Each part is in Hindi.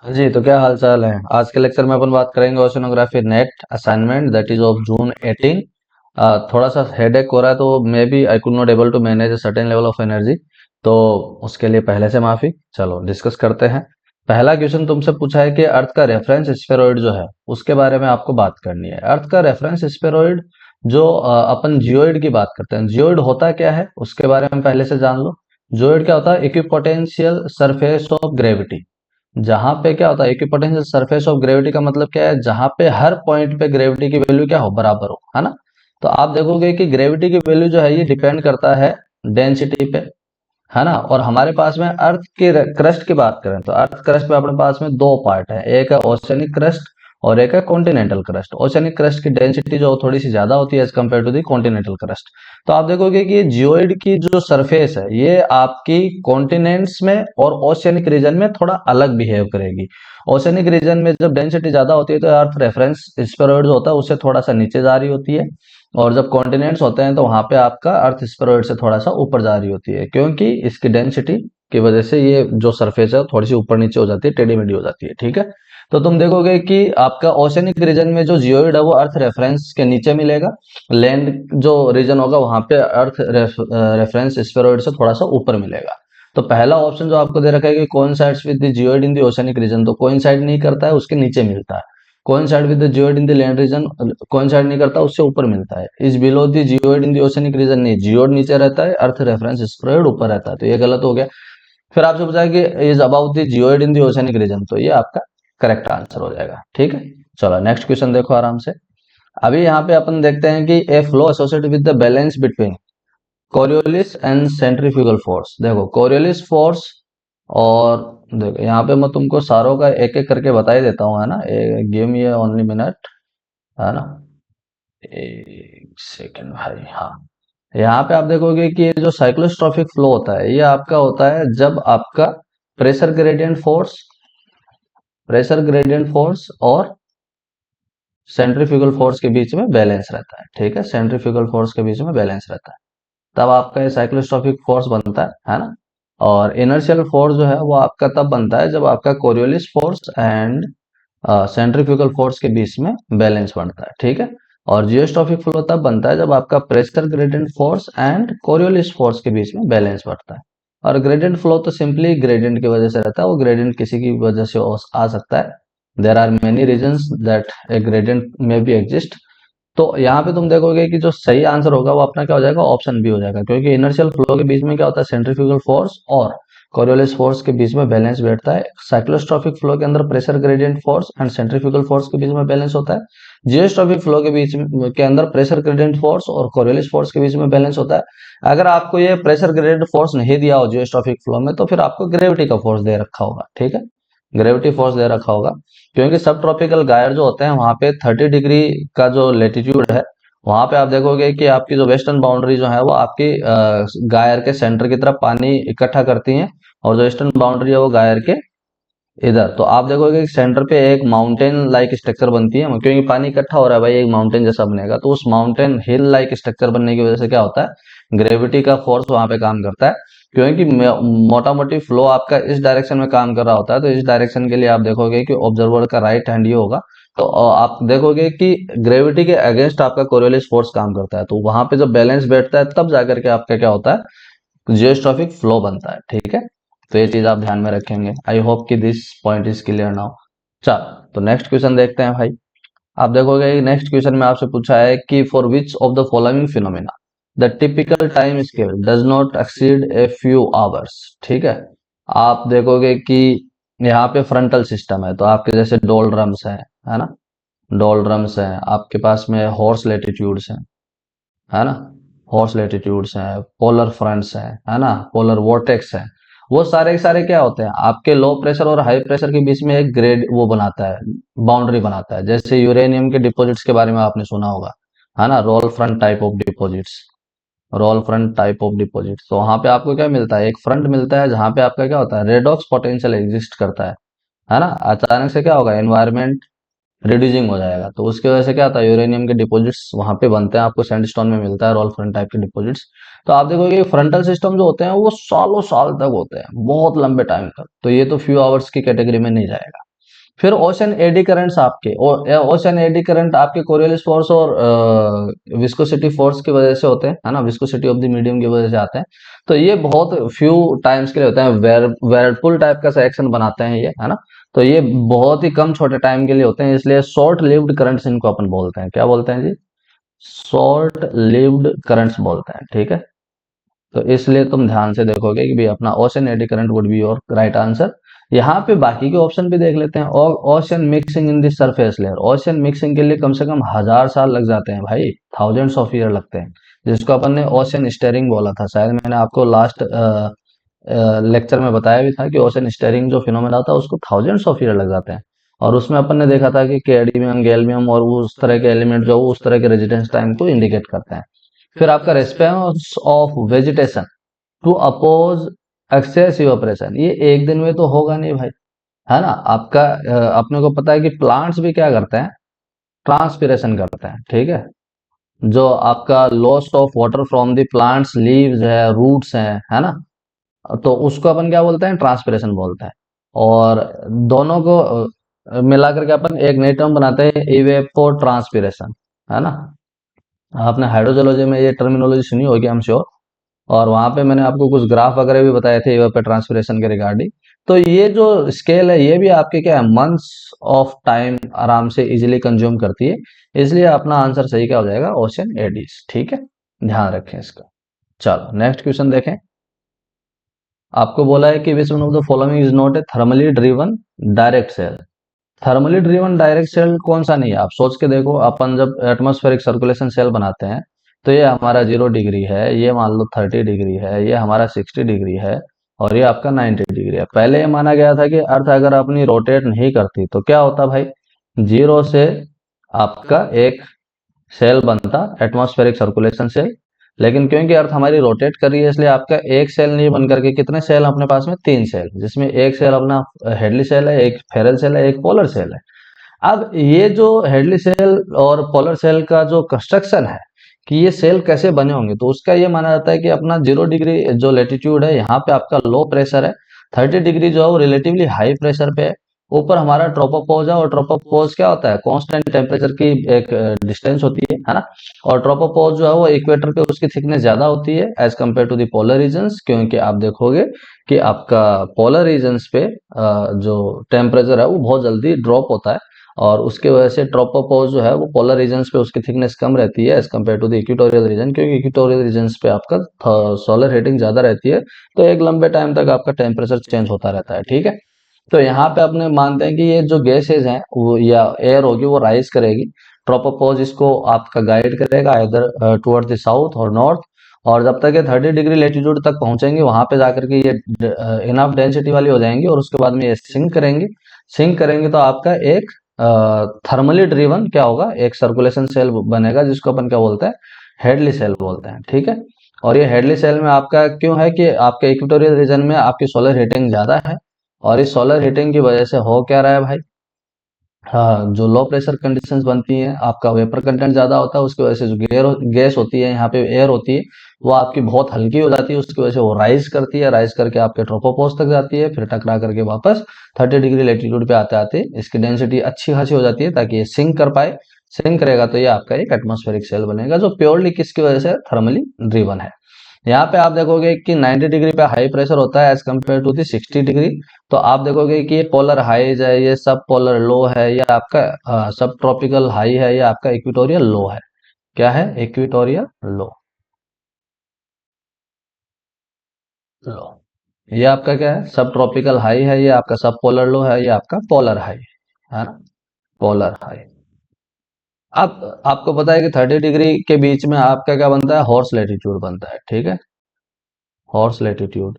हाँ जी, तो क्या हाल चाल है। आज के लेक्चर में अपन बात करेंगे oceanography NET assignment that is of June 18। थोड़ा सा हेडेक हो रहा है तो maybe I could not able to manage a certain level of energy, तो उसके लिए पहले से माफी। चलो डिस्कस करते हैं। पहला क्वेश्चन तुमसे पूछा है कि अर्थ का रेफरेंस स्फेरॉइड जो है उसके बारे में आपको बात करनी है। अर्थ का रेफरेंस स्फेरॉइड जो अपन जियोइड की बात करते हैं, जियोइड होता क्या है उसके बारे में पहले से जान लो। जियोइड क्या होता है? Equipotential surface of gravity. जहां पे क्या होता है इक्विपोटेंशियल सरफेस ऑफ ग्रेविटी का मतलब क्या है? जहां पे हर पॉइंट पे ग्रेविटी की वैल्यू क्या हो, बराबर हो, है ना। तो आप देखोगे कि ग्रेविटी की वैल्यू जो है ये डिपेंड करता है डेंसिटी पे, है ना। और हमारे पास में अर्थ के क्रस्ट की बात करें तो अर्थ क्रस्ट पे अपने पास में दो पार्ट है, एक है ओशनिक क्रस्ट और एक है कॉन्टिनेंटल क्रस्ट। ओशनिक क्रस्ट की डेंसिटी जो थोड़ी सी ज्यादा होती है as compare to the continental crust. तो आप देखोगे कि जियोइड की जो सरफेस है ये आपकी कॉन्टिनेंट्स में और ओशियनिक रीजन में थोड़ा अलग बिहेव करेगी। ओशियनिक रीजन में जब डेंसिटी ज्यादा होती है तो अर्थ रेफरेंस स्फेरॉइड जो होता है उससे थोड़ा सा नीचे जा रही होती है, और जब कॉन्टिनेंट्स होते हैं तो वहां पे आपका अर्थ स्फेरॉइड से थोड़ा सा ऊपर जा रही होती है, क्योंकि इसकी डेंसिटी की वजह से ये जो सरफेस है थोड़ी सी ऊपर नीचे हो जाती है, टेढ़ी मेढ़ी हो जाती है, ठीक है। तो तुम देखोगे कि आपका ओशनिक रीजन में जो जियोइड है वो अर्थ रेफरेंस के नीचे मिलेगा। लैंड जो रीजन होगा वहां पे अर्थ रेफरेंस स्फेरॉइड से थोड़ा सा ऊपर मिलेगा। तो पहला ऑप्शन जो आपको दे रखा है कि coincides with the geoid in the oceanic region, तो कोइंसाइड नहीं करता है, उसके नीचे मिलता है। Coincide with the geoid in the land region, coincide नहीं करता, उससे ऊपर मिलता है। Is below the geoid in the oceanic region, नहीं, जियोइड नीचे रहता है, अर्थ रेफरेंस स्फेरॉइड ऊपर रहता है, तो ये गलत हो गया। फिर आपसे पूछा है कि is about the geoid in the oceanic region, तो ये आपका करेक्ट आंसर हो जाएगा, ठीक है। चलो नेक्स्ट क्वेश्चन देखो आराम से। अभी यहाँ पे अपन देखते हैं कि ए flow associated with the balance between Coriolis and centrifugal force. देखो कोरियोलिस फोर्स, और देखो यहाँ पे मैं तुमको सारों का एक एक करके बता ही देता हूँ, है ना। गिव मी ओनली मिनट, है ना। एक सेकेंड भाई, हाँ। यहाँ पे आप देखोगे कि ये जो साइक्लोस्ट्रॉपिक फ्लो होता है ये आपका होता है जब आपका प्रेशर ग्रेडियंट फोर्स, और सेंट्रीफ्यूगल फोर्स के बीच में बैलेंस रहता है, ठीक है। सेंट्रीफ्यूगल फोर्स के बीच में बैलेंस रहता है, तब आपका ये साइक्लोस्ट्रॉपिक फोर्स बनता है ना। और इनर्शियल फोर्स जो है वो आपका तब बनता है जब आपका Coriolis force and centrifugal force के बीच में बैलेंस बनता है, ठीक है। और जियोस्ट्रॉपिक फ्लो तब बनता है जब आपका pressure gradient force and Coriolis force के बीच में बैलेंस बढ़ता है। और ग्रेडियंट फ्लो तो सिंपली ग्रेडियंट की वजह से रहता है, वो ग्रेडियंट किसी की वजह से आ सकता है। There are many reasons that a gradient may be exist. तो यहाँ पे तुम देखोगे कि जो सही आंसर होगा वो अपना क्या हो जाएगा, ऑप्शन बी हो जाएगा, क्योंकि इनर्शियल फ्लो के बीच में क्या होता है, सेंट्रीफ्यूगल फोर्स और कोरियोलिस फोर्स के बीच में बैलेंस बैठता है। साइक्लोस्ट्रॉपिक फ्लो के अंदर pressure gradient force and centrifugal force के बीच में बैलेंस होता है। जियोस्ट्रॉपिक फ्लो के बीच के अंदर प्रेशर ग्रेडियंट फोर्स और कोरियोलिस फोर्स के बीच में बैलेंस होता है। अगर आपको ये प्रेशर ग्रेडियंट फोर्स नहीं दिया हो जियोस्ट्रॉपिक फ्लो में, तो फिर आपको ग्रेविटी का फोर्स दे रखा होगा, ठीक है। ग्रेविटी फोर्स दे रखा होगा, क्योंकि सब ट्रॉपिकल गायर जो होते हैं वहां पे 30 डिग्री का जो लेटीट्यूड है, वहां पे आप देखोगे कि आपकी जो वेस्टर्न बाउंड्री जो है वो आपकी गायर के सेंटर की तरफ पानी इकट्ठा करती है, और जो ईस्टर्न बाउंड्री है वो गायर के इधर। तो आप देखोगे कि सेंटर पे एक माउंटेन लाइक स्ट्रक्चर बनती है, क्योंकि पानी इकट्ठा हो रहा है भाई, एक माउंटेन जैसा बनेगा, तो उस माउंटेन हिल लाइक स्ट्रक्चर बनने की वजह से क्या होता है, ग्रेविटी का फोर्स वहां पे काम करता है। क्योंकि मोटा मोटी फ्लो आपका इस डायरेक्शन में काम कर रहा होता है, तो इस डायरेक्शन के लिए आप देखोगे कि ऑब्जर्वर का राइट हैंड ये होगा। तो आप देखोगे कि ग्रेविटी के अगेंस्ट आपका कोरियोलिस फोर्स काम करता है, तो वहां पे जब बैलेंस बैठता है तब जाकर के आपका क्या होता है, जियोस्ट्रॉपिक फ्लो बनता है, ठीक है। तो ये चीज आप ध्यान में रखेंगे। आई होप कि this point is clear now. चलो तो नेक्स्ट क्वेश्चन देखते हैं भाई। आप देखोगे नेक्स्ट क्वेश्चन में आपसे पूछा है कि for which of the following phenomena the typical time scale does not exceed a few hours, ठीक है। आप देखोगे कि यहाँ पे फ्रंटल सिस्टम है, तो आपके जैसे डोलड्रम्स है ना। डोलड्रम्स है, आपके पास में हॉर्स लेटिट्यूड्स है ना। हॉर्स लेटिट्यूड्स हैं, पोलर फ्रंट्स हैं, है ना, पोलर वोर्टेक्स है। वो सारे के सारे क्या होते हैं, आपके लो प्रेशर और हाई प्रेशर के बीच में एक ग्रेड वो बनाता है, बाउंड्री बनाता है। जैसे यूरेनियम के डिपॉजिट्स के बारे में आपने सुना होगा, है ना, roll front type of deposits. Roll front type of deposits, तो वहां पे आपको क्या मिलता है, एक फ्रंट मिलता है जहां पे आपका क्या होता है, रेडॉक्स पोटेंशियल एग्जिस्ट करता है ना। अचानक से क्या होगा, एनवायरमेंट रिड्यूसिंग हो जाएगा, तो उसकी वजह से क्या होता है, यूरेनियम के डिपॉजिट्स वहां पे बनते हैं, आपको सैंडस्टोन में मिलता है रोल फ्रंट टाइप के डिपॉजिट्स। तो आप देखोगे फ्रंटल सिस्टम जो होते हैं वो सालों साल तक होते हैं, बहुत लंबे टाइम तक, तो ये तो फ्यू आवर्स की कैटेगरी में नहीं जाएगा। फिर ओशन एडी करंट्स आपके ओशन एडी करंट आपके कोरियोलिस फोर्स और विस्कोसिटी फोर्स की वजह से होते हैं, है ना, विस्कोसिटी ऑफ द मीडियम की वजह से आते हैं। तो ये बहुत फ्यू टाइम्स के लिए होते हैं, वेरपुल टाइप का सेक्शन बनाते हैं ये, है ना। तो ये बहुत ही कम छोटे टाइम के लिए होते हैं, इसलिए शॉर्ट लिव्ड करंट्स इनको अपन बोलते हैं। क्या बोलते हैं जी? शॉर्ट लिव्ड करंट्स बोलते हैं, ठीक है। तो इसलिए तुम ध्यान से देखोगे कि भाई अपना ocean eddy current would be your right answer. यहाँ पे बाकी के ऑप्शन भी देख लेते हैं। और ocean mixing in the surface layer, ocean mixing के लिए कम से कम 1000 साल लग जाते हैं भाई, थाउजेंड्स ऑफ ईयर लगते हैं, जिसको अपन ने ओशन स्टेरिंग बोला था। शायद मैंने आपको लास्ट लेक्चर में बताया भी था कि ओशन स्टेरिंग जो फिनोमेना था उसको थाउजेंड्स ऑफ ईयर लग जाते हैं। और उसमें अपन ने देखा था कि कैडमियम, गैलियम और उस तरह के एलिमेंट जो उस तरह के रेजिडेंस टाइम को इंडिकेट करते हैं। फिर आपका response of vegetation to oppose excess evaporation, ये एक दिन में तो होगा नहीं भाई, है ना। आपका अपने को पता है कि प्लांट्स भी क्या करते हैं, ट्रांसपिरेशन करते हैं, ठीक है। जो आपका loss of water from the plants leaves है, रूट्स हैं, है ना, तो उसको अपन क्या बोलते हैं, ट्रांसपिरेशन बोलते हैं। और दोनों को मिलाकर के अपन एक नई टर्म बनाते हैं, इवेपो ट्रांसपिरेशन, है ना। आपने हाइड्रोजोलॉजी में ये टर्मिनोलॉजी सुनी होगी, आई एम श्योर। और वहां पे मैंने आपको कुछ ग्राफ वगैरह भी बताए थे इवेपर ट्रांसपिरेशन के रिगार्डिंग। तो ये जो स्केल है ये भी आपके क्या है, मंथ्स ऑफ टाइम आराम से इजीली कंज्यूम करती है। इसलिए अपना आंसर सही क्या हो जाएगा, ओशन एडीज, ठीक है। ध्यान रखें इसका। चलो नेक्स्ट क्वेश्चन देखें। आपको बोला है कि which one of the following is not a thermally driven direct cell. Thermally driven direct cell कौन सा नहीं है, आप सोच के देखो। अपन जब एटमॉस्फेरिक सर्कुलेशन सेल बनाते हैं तो ये हमारा 0 डिग्री है, ये मान लो 30 डिग्री है, ये हमारा 60 डिग्री है, और ये आपका 90 डिग्री है। पहले ये माना गया था कि अर्थ अगर अपनी रोटेट नहीं करती तो क्या होता भाई, 0 से आपका एक सेल बनता, एटमॉस्फेरिक सर्कुलेशन सेल। लेकिन क्योंकि अर्थ हमारी रोटेट कर रही है इसलिए आपका एक सेल नहीं बन करके कितने सेल अपने पास में, 3 सेल, जिसमें एक सेल अपना हेडली सेल है, एक फेरल सेल है, एक पोलर सेल है। अब ये जो हेडली सेल और पोलर सेल का जो कंस्ट्रक्शन है कि ये सेल कैसे बने होंगे, तो उसका ये माना जाता है कि अपना 0 डिग्री जो लेटीट्यूड है यहाँ पे आपका लो प्रेशर है, 30 डिग्री जो है वो रिलेटिवली हाई प्रेशर पे है। ऊपर हमारा ट्रोपोपॉज है, और ट्रोपोपॉज क्या होता है, कांस्टेंट टेम्परेचर की एक डिस्टेंस होती है ना। और ट्रोपोपॉज जो है वो इक्वेटर पे उसकी थिकनेस ज्यादा होती है as compare to the polar regions, क्योंकि आप देखोगे कि आपका पोलर रीजन्स पे जो टेम्परेचर है वो बहुत जल्दी ड्रॉप होता है, और उसके वजह से ट्रोपोपॉज जो है वो पोलर रीजन्स पे उसकी थिकनेस कम रहती है as compare to the equatorial region, क्योंकि इक्वेटोरियल रीजन्स पे आपका सोलर हीटिंग ज्यादा रहती है। तो एक लंबे टाइम तक आपका टेम्परेचर चेंज होता रहता है, ठीक है। तो यहाँ पे अपने मानते हैं कि ये जो गैसेज हैं वो या एयर होगी वो राइज करेगी, ट्रोपोपॉज इसको आपका गाइड करेगा इधर टुवर्ड द साउथ और नॉर्थ। और जब तक ये 30 डिग्री लेटीट्यूड तक पहुंचेंगे वहां पे जाकर के ये इनफ डेंसिटी वाली हो जाएंगी, और उसके बाद में ये सिंक करेंगे। सिंक करेंगे तो आपका एक थर्मली ड्रिवन क्या होगा, एक सर्कुलेशन सेल बनेगा, जिसको अपन क्या बोलते हैं, हेडली सेल बोलते हैं, ठीक है। और ये हेडली सेल में आपका क्यों है कि आपके इक्वेटोरियल रीजन में आपकी सोलर हीटिंग ज्यादा है, और इस सोलर हीटिंग की वजह से हो क्या रहा है भाई, हाँ, जो लो प्रेशर कंडीशंस बनती हैं, आपका वेपर कंटेंट ज्यादा होता है, उसकी वजह से जो गैस होती है यहाँ पे, एयर होती है, वो आपकी बहुत हल्की हो जाती है, उसकी वजह से वो राइज करती है, राइज करके आपके ट्रोपोपॉज तक जाती है, फिर टकरा करके वापस 30 डिग्री लेटीट्यूड पे आते आते इसकी डेंसिटी अच्छी खासी हो जाती है ताकि ये सिंक कर पाए। सिंक करेगा तो ये आपका एक एटमॉस्फेरिक सेल बनेगा, जो प्योरली किसकी वजह से, थर्मली ड्रिवन है। यहाँ पे आप देखोगे कि 90 डिग्री पे हाई प्रेशर होता है as compare to the 60 degree. तो आप देखोगे कि ये पोलर हाईज है, ये सब पोलर लो है, ये आपका सब ट्रॉपिकल हाई है, ये आपका इक्वेटोरियल लो है। क्या है, इक्वेटोरियल लो, लो। ये आपका क्या है, सब ट्रॉपिकल हाई है, ये आपका सब पोलर लो है, ये आपका पोलर हाई है ना, पोलर हाई। अब आपको पता है कि 30 डिग्री के बीच में आपका क्या बनता है, हॉर्स लेटीट्यूड बनता है, ठीक है, हॉर्स लेटीट्यूड।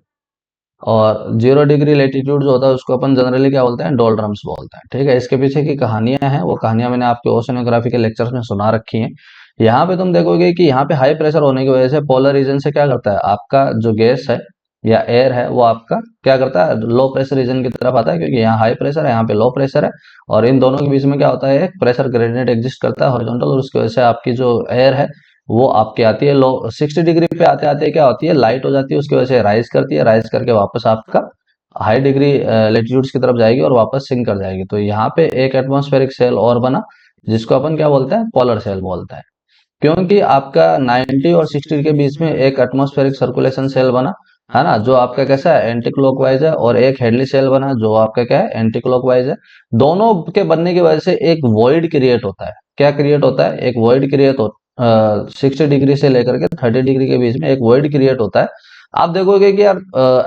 और 0 डिग्री लेटीट्यूड जो होता है उसको अपन जनरली क्या बोलते हैं, डोल्ड्रम्स बोलते हैं, ठीक है। इसके पीछे की कहानियां हैं, वो कहानियां मैंने आपके ओशनोग्राफी के लेक्चर्स में सुना रखी हैं। यहाँ पे तुम देखोगे कि यहाँ पे हाई प्रेशर होने की वजह से पोलर रीजन से क्या करता है, आपका जो गैस है या एयर है वो आपका क्या करता है, लो प्रेशर रीजन की तरफ आता है, क्योंकि यहाँ हाई प्रेशर है, यहाँ पे लो प्रेशर है। और इन दोनों के बीच में क्या होता है, एक प्रेशर ग्रेडियंट एग्जिस्ट करता है हॉरिजॉन्टल, और उसकी वजह से आपकी जो एयर है वो आपके आती है लो 60 डिग्री पे आते आते क्या होती है, लाइट हो जाती है, उसकी वजह से राइज करती है, राइज करके वापस आपका हाई डिग्री लेटीट्यूड्स की तरफ जाएगी और वापस सिंक कर जाएगी। तो यहाँ पे एक एटमॉस्फेरिक सेल और बना, जिसको अपन क्या बोलते हैं, पोलर सेल बोलते हैं। क्योंकि आपका 90 और 60 के बीच में एक एटमॉस्फेरिक सर्कुलेशन सेल बना, है ना, जो आपका कैसा है, एंटी क्लॉकवाइज है, और एक हेडली सेल बना जो आपका क्या है, एंटी क्लॉकवाइज है। दोनों के बनने की वजह से एक वॉइड क्रिएट होता है। क्या क्रिएट होता है? एक वॉइड क्रिएट हो 60 डिग्री से लेकर के 30 डिग्री के बीच में एक वॉइड क्रिएट होता है। आप देखोगे कि यार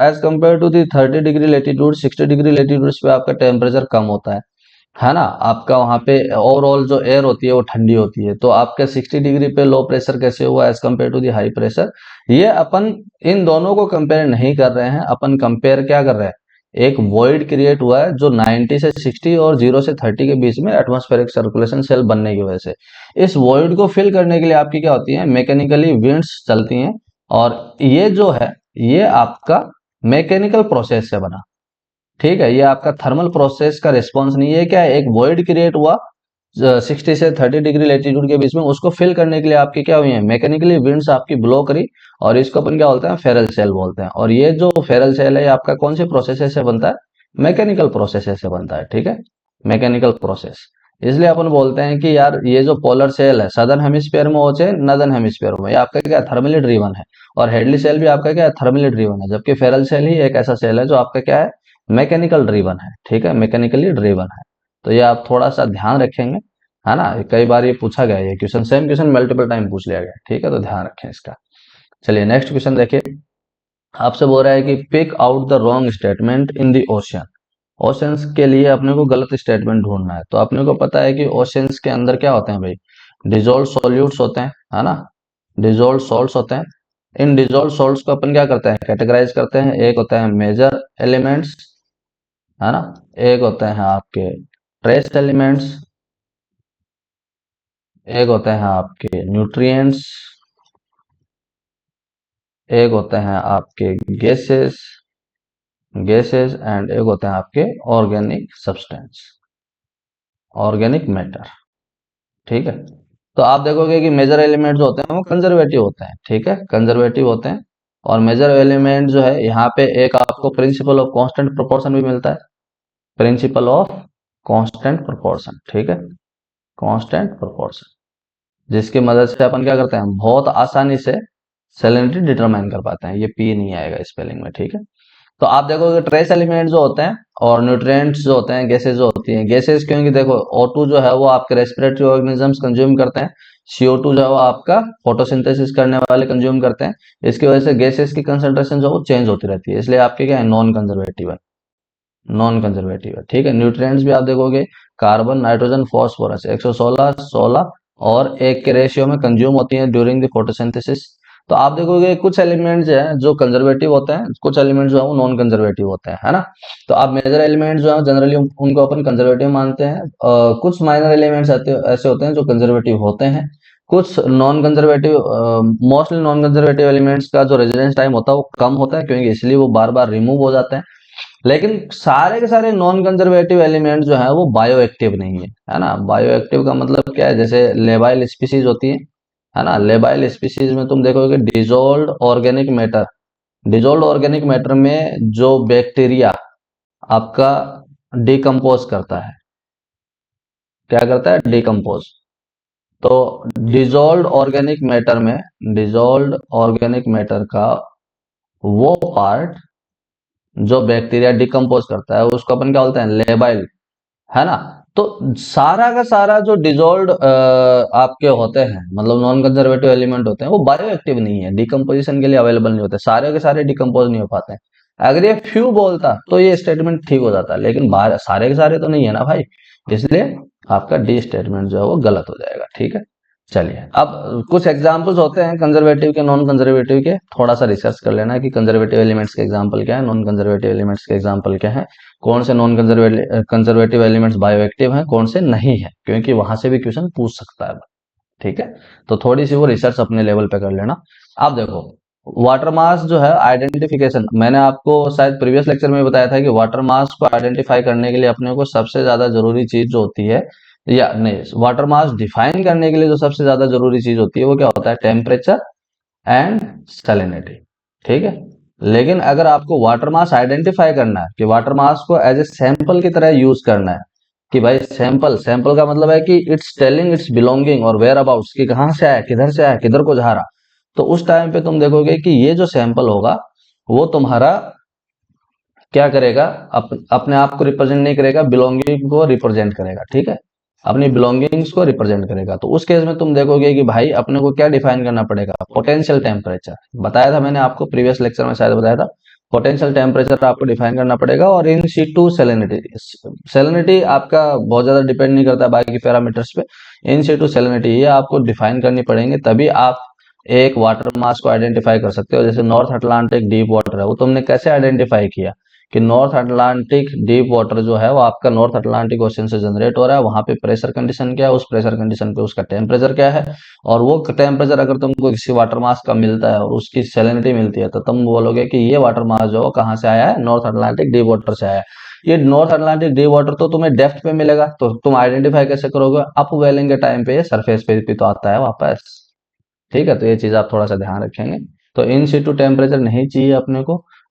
as compared to the 30 degree latitude, 60 degree latitude पे आपका टेम्परेचर कम होता है ना। आपका वहां पे ओवरऑल जो एयर होती है वो ठंडी होती है। तो आपका 60 डिग्री पे लो प्रेशर कैसे हुआ as compared to the high pressure? ये अपन इन दोनों को कंपेयर नहीं कर रहे हैं, अपन कंपेयर क्या कर रहे हैं, एक वॉइड क्रिएट हुआ है जो 90 से 60 और 0 से 30 के बीच में एटमॉस्फेरिक सर्कुलेशन सेल बनने की वजह से। इस वॉइड को फिल करने के लिए आपकी क्या होती है, मैकेनिकली विंड्स चलती हैं। और ये जो है, ये आपका मैकेनिकल प्रोसेस से बना, ठीक है। ये आपका थर्मल प्रोसेस का रिस्पॉन्स नहीं है। क्या है, एक वॉइड क्रिएट हुआ 60 से 30 डिग्री लेटीट्यूड के बीच में, उसको फिल करने के लिए आपकी क्या हुई है, मैकेनिकली विंड्स आपकी ब्लो करी, और इसको अपन क्या बोलते हैं, फेरल सेल बोलते हैं। और ये जो फेरल सेल है ये आपका कौन से प्रोसेस से बनता है, मैकेनिकल प्रोसेस से बनता है, ठीक है, मैकेनिकल प्रोसेस। इसलिए अपन बोलते हैं कि यार ये जो पोलर सेल है, सदर्न हेमिस्फीयर में हो चाहे नदर्न हेमिस्फीयर में, ये आपका क्या थर्मली ड्रीवन है। और हेडली सेल भी आपका क्या है, थर्मली ड्रीवन है। जबकि फेरल सेल ही एक ऐसा सेल है जो आपका क्या है, मैकेनिकल ड्रीवन है, ठीक है, मैकेनिकली ड्रीवन है। तो ये आप थोड़ा सा ध्यान रखेंगे, है ना। कई बार ये पूछा गया है, ये question, same question multiple time पूछ लिया गया है, ठीक है, तो ध्यान रखें इसका। चलिए नेक्स्ट क्वेश्चन देखिए। आपसे बोल रहा है कि pick out the wrong statement in the ocean. Oceans के लिए अपने को गलत स्टेटमेंट ढूंढना है। तो अपने को पता है कि ओशंस के अंदर क्या होते हैं भाई, डिजोल्व सॉल्यूट्स होते हैं, है ना, डिजोल्व सॉल्ट्स होते हैं। इन डिजोल्व सॉल्ट्स को अपन क्या करते हैं, कैटेगराइज करते हैं। एक होता है मेजर एलिमेंट्स, है ना, एक होते हैं आपके ट्रेस एलिमेंट्स, एक होते हैं आपके न्यूट्रिएंट्स, एक होते हैं आपके गैसेस, गैसेस एंड एक होते हैं आपके ऑर्गेनिक सब्सटेंस, ऑर्गेनिक मैटर, ठीक है। तो आप देखोगे कि मेजर एलिमेंट जो होते हैं वो कंजर्वेटिव होते हैं, ठीक है, कंजर्वेटिव होते हैं। और मेजर एलिमेंट जो है, यहाँ पे एक आपको प्रिंसिपल ऑफ कांस्टेंट प्रोपोर्शन भी मिलता है, प्रिंसिपल ऑफ कांस्टेंट प्रोपोर्शन, ठीक है, कांस्टेंट प्रोपोर्शन, जिसकी मदद से अपन क्या करते हैं, बहुत आसानी से सैलिनिटी डिटरमाइन कर पाते हैं। ये पी नहीं आएगा स्पेलिंग में, ठीक है। तो आप देखोगे ट्रेस एलिमेंट जो होते हैं और न्यूट्रिएंट्स जो होते हैं, गैसेज जो होती हैं, गैसेज क्योंकि देखो O2 जो है वो आपके रेस्पिरेटरी ऑर्गेनिजम्स कंज्यूम करते हैं, CO2 जो है वो आपका फोटोसिंथेसिस करने वाले कंज्यूम करते हैं। इसकी वजह से गैसेज की कंसेंट्रेशन जो है वो चेंज होती रहती है, इसलिए आपके क्या है, नॉन कंजर्वेटिव है, नॉन कंजर्वेटिव है, ठीक है। न्यूट्रिएंट्स भी आप देखोगे, कार्बन, नाइट्रोजन, फॉस्फोरस 116 16 और 1 के रेशियो में कंज्यूम होती है ड्यूरिंग द फोटोसिंथेसिस। तो आप देखोगे कुछ एलिमेंट्स हैं जो कंजर्वेटिव होते हैं, कुछ एलिमेंट्स जो है वो नॉन कंजर्वेटिव होते हैं, है ना। तो आप मेजर एलिमेंट्स जो है जनरली उनको अपन कंजर्वेटिव मानते हैं। कुछ माइनर एलिमेंट्स ऐसे होते हैं जो कंजर्वेटिव होते हैं। कुछ non conservative, mostly non conservative elements का जो रेजिडेंस टाइम होता है वो कम होता है, क्योंकि इसलिए वो बार बार रिमूव हो जाते हैं। लेकिन सारे के सारे नॉन कंजर्वेटिव एलिमेंट जो है वो बायो एक्टिव नहीं है ना। बायो एक्टिव का मतलब क्या है, जैसे लेबाइल स्पीसीज होती है ना। लेबाइल स्पीसीज में तुम देखोगे dissolve organic matter, dissolve organic matter में जो बैक्टीरिया आपका डिकम्पोज करता है, क्या करता है, डिकम्पोज। तो डिजोल्व ऑर्गेनिक मैटर में, डिजोल्व ऑर्गेनिक मैटर का वो पार्ट जो बैक्टीरिया डिकम्पोज करता है उसको अपन क्या बोलते हैं, लेबाइल, है ना। तो सारा का सारा जो डिजोल्व आपके होते हैं, मतलब नॉन कंजर्वेटिव एलिमेंट होते हैं, वो बायो एक्टिव नहीं है, डिकम्पोजिशन के लिए अवेलेबल नहीं होते, सारे के सारे डिकम्पोज नहीं हो पाते हैं। अगर ये फ्यू बोलता तो ये स्टेटमेंट ठीक हो जाता, लेकिन सारे के सारे तो नहीं है ना भाई, इसलिए आपका डी स्टेटमेंट जो है वो गलत हो जाएगा, ठीक है। चलिए अब कुछ एग्जाम्पल्स होते हैं कंजर्वेटिव के, नॉन कंजर्वेटिव के, थोड़ा सा रिसर्च कर लेना कि कंजर्वेटिव एलिमेंट्स के एग्जाम्पल क्या है, नॉन कंजर्वेटिव एलिमेंट्स के एग्जाम्पल क्या है, कौन से नॉन कंजर्वेटिव एलिमेंट्स बायोएक्टिव हैं, कौन से नहीं है, क्योंकि वहां से भी क्वेश्चन पूछ सकता है, ठीक है। तो थोड़ी सी वो रिसर्च अपने लेवल पे कर लेना। आप देखो वाटर मास जो है आइडेंटिफिकेशन, मैंने आपको शायद प्रीवियस लेक्चर में बताया था कि वाटर मास को आइडेंटिफाई करने के लिए अपने को सबसे ज्यादा जरूरी चीज जो होती है, या नहीं, वाटर मास डिफाइन करने के लिए जो सबसे ज्यादा जरूरी चीज होती है वो क्या होता है, टेम्परेचर एंड सैलिनिटी, ठीक है। लेकिन अगर आपको वाटर मास आइडेंटिफाई करना है कि वाटर मास को एज ए सैंपल की तरह यूज करना है कि भाई सैंपल सैंपल का मतलब है कि इट्स टेलिंग इट्स बिलोंगिंग और वेयर अबाउट्स कि कहाँ से आया, किधर से आया, किधर को जा रहा, तो उस टाइम पे तुम देखोगे कि ये जो सैंपल होगा वो तुम्हारा क्या करेगा, अपने आप को रिप्रेजेंट नहीं करेगा, बिलोंगिंग को रिप्रेजेंट करेगा। ठीक है, अपनी बिलोंगिंग्स को रिप्रेजेंट करेगा। तो उस केस में तुम देखोगे कि भाई अपने को क्या डिफाइन करना पड़ेगा, पोटेंशियल टेम्परेचर। बताया था मैंने आपको प्रीवियस लेक्चर में, शायद बताया था। पोटेंशियल टेम्परेचर आपको डिफाइन करना पड़ेगा, और इन सीटू सैलिनिटी। सैलिनिटी आपका बहुत ज्यादा डिपेंड नहीं करता बाकी पैरामीटर्स पे। इन सीटू सैलिनिटी ये आपको डिफाइन करनी पड़ेंगे, तभी आप एक वाटर मास को आइडेंटिफाई कर सकते हो। जैसे नॉर्थ अटलांटिक डीप वाटर है, वो तुमने कैसे आइडेंटिफाई किया कि नॉर्थ अटलांटिक डीप वाटर जो है वो आपका नॉर्थ अटलांटिक ओशन से जनरेट हो रहा है, वहां पे प्रेशर कंडीशन क्या है, उस प्रेशर कंडीशन पे उसका टेम्परेचर क्या है, और वो टेम्परेचर अगर तुमको किसी वाटर मास का मिलता है और उसकी सैलिनिटी मिलती है, तो तुम बोलोगे कि ये वाटर मास जो कहाँ से आया है, नॉर्थ अटलांटिक डीप वाटर से आया है। ये नॉर्थ अटलांटिक डीप वाटर तो तुम्हें डेप्थ पे मिलेगा, तो तुम आइडेंटिफाई कैसे करोगे, अप वेलिंग के टाइम पे ये सरफेस पे भी तो आता है वापस। ठीक है, तो ये चीज आप थोड़ा सा ध्यान रखेंगे। तो इन सीटू टेम्परेचर नहीं चाहिए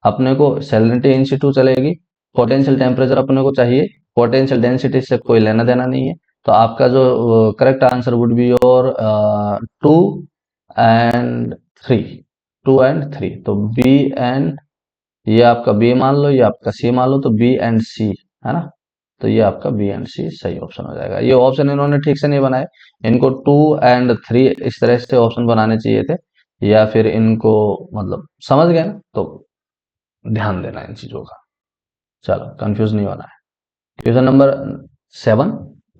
अपने को सैलिनिटी इन सीटू चलेगी। पोटेंशियल टेम्परेचर अपने को चाहिए, पोटेंशियल डेंसिटी से कोई लेना देना नहीं है। तो आपका जो correct answer would be your 2 and 3, 2 and 3। तो बी एंड, ये आपका बी मान लो, ये आपका सी मान लो, तो बी एंड सी है ना। तो ये आपका बी एंड सी सही ऑप्शन हो जाएगा। ये ऑप्शन इन्होंने ठीक से नहीं बनाए, इनको 2 एंड 3 इस तरह से ऑप्शन बनाने चाहिए थे, या फिर इनको मतलब समझ गए ना, तो ध्यान देना इन चीजों का। चलो कंफ्यूज नहीं होना है। Question number 7,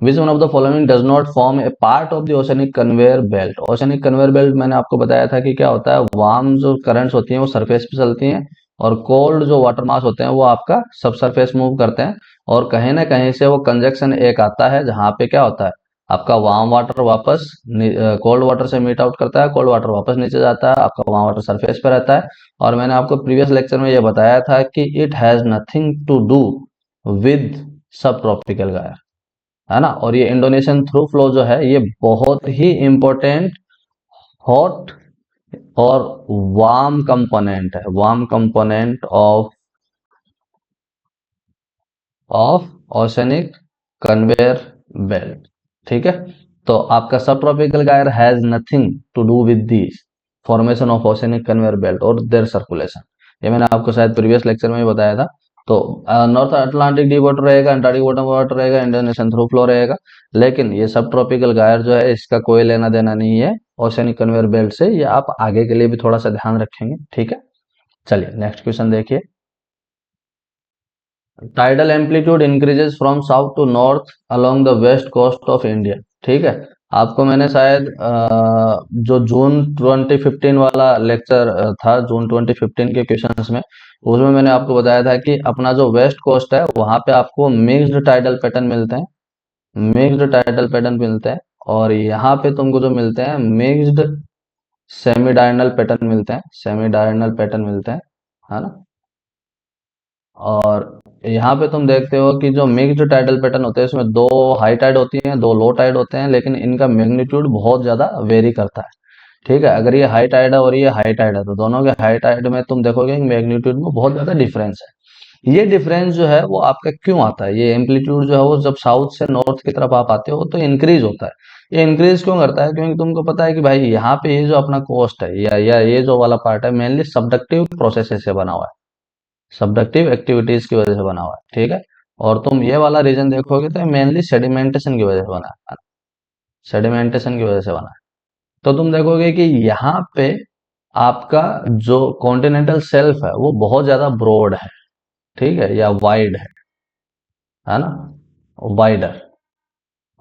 which one of the following does not form A part of the oceanic conveyor belt. Oceanic conveyor belt मैंने आपको बताया था कि क्या होता है, वार्म जो करंट्स होती हैं वो सरफेस पे चलती हैं, और कोल्ड जो वाटर मास होते हैं वो आपका सब सरफेस मूव करते हैं, और कहीं ना कहीं से वो कंजक्शन एक आता है जहां पे क्या होता है, आपका वार्म वाटर वापस कोल्ड वाटर से मीट आउट करता है, कोल्ड वाटर वापस नीचे जाता है, आपका वार्म वाटर सरफेस पे रहता है। और मैंने आपको प्रीवियस लेक्चर में ये बताया था कि it has nothing to do with subtropical gyre, है ना। और ये इंडोनेशियन थ्रू फ्लो जो है ये बहुत ही इंपॉर्टेंट हॉट और वार्म कंपोनेंट है, warm component of oceanic conveyor belt. ठीक है, तो आपका subtropical gyre has nothing to do with the formation of oceanic conveyor belt और देयर सर्कुलेशन। ये मैंने आपको शायद प्रीवियस लेक्चर में ही बताया था। तो नॉर्थ अटलांटिक डीप वाटर रहेगा, अंटार्कटिक बॉटम वाटर रहेगा, इंडोनेशियन थ्रू फ्लो रहेगा, लेकिन ये सब ट्रॉपिकल गायर जो है इसका कोई लेना देना नहीं है ओशनिक कन्वेयर बेल्ट से। ये आप आगे के लिए भी थोड़ा सा ध्यान रखेंगे। ठीक है, चलिए नेक्स्ट क्वेश्चन देखिए। Tidal amplitude increases from south to north along the west coast of India. ठीक है, आपको मैंने शायद जो जून 2015 वाला लेक्चर था, जून 2015 के क्वेश्चंस में, उसमें मैंने आपको बताया था कि अपना जो वेस्ट कोस्ट है वहां पे आपको मिक्स्ड टाइडल पैटर्न मिलते हैं, मिक्स्ड टाइडल पैटर्न मिलते हैं, और यहाँ पे तुमको जो मिलते हैं मिक्स्ड सेमी डायरनल पैटर्न मिलते हैं, सेमी डायरनल पैटर्न मिलते हैं, है ना। और यहाँ पे तुम देखते हो कि जो मिक्स्ड टाइडल पैटर्न होते हैं इसमें 2 हाई टाइड होती हैं, 2 लो टाइड होते हैं, लेकिन इनका मैग्नीट्यूड बहुत ज्यादा वेरी करता है। ठीक है, अगर ये हाई टाइड है और ये हाई टाइड है, तो दोनों के हाई टाइड में तुम देखोगे मैग्नीट्यूड में बहुत ज्यादा डिफरेंस है। ये डिफरेंस जो है वो आपका क्यों आता है, ये एम्पलीट्यूड जो है वो जब साउथ से नॉर्थ की तरफ आप आते हो तो इंक्रीज होता है। ये इंक्रीज क्यों करता है, क्योंकि तुमको पता है कि भाई यहाँ पे ये जो अपना कोस्ट है या ये जो वाला पार्ट है मेनली सबडक्टिव प्रोसेस से बना हुआ है, सबडक्टिव एक्टिविटीज की वजह से बना हुआ है। ठीक है, और तुम ये वाला रीजन देखोगे तो मेनली सेडिमेंटेशन की वजह से बना है, सेडिमेंटेशन की वजह से बना है। तो तुम देखोगे कि यहाँ पे आपका जो कॉन्टिनेंटल शेल्फ है वो बहुत ज्यादा ब्रॉड है, ठीक है, या वाइड है ना, वाइडर।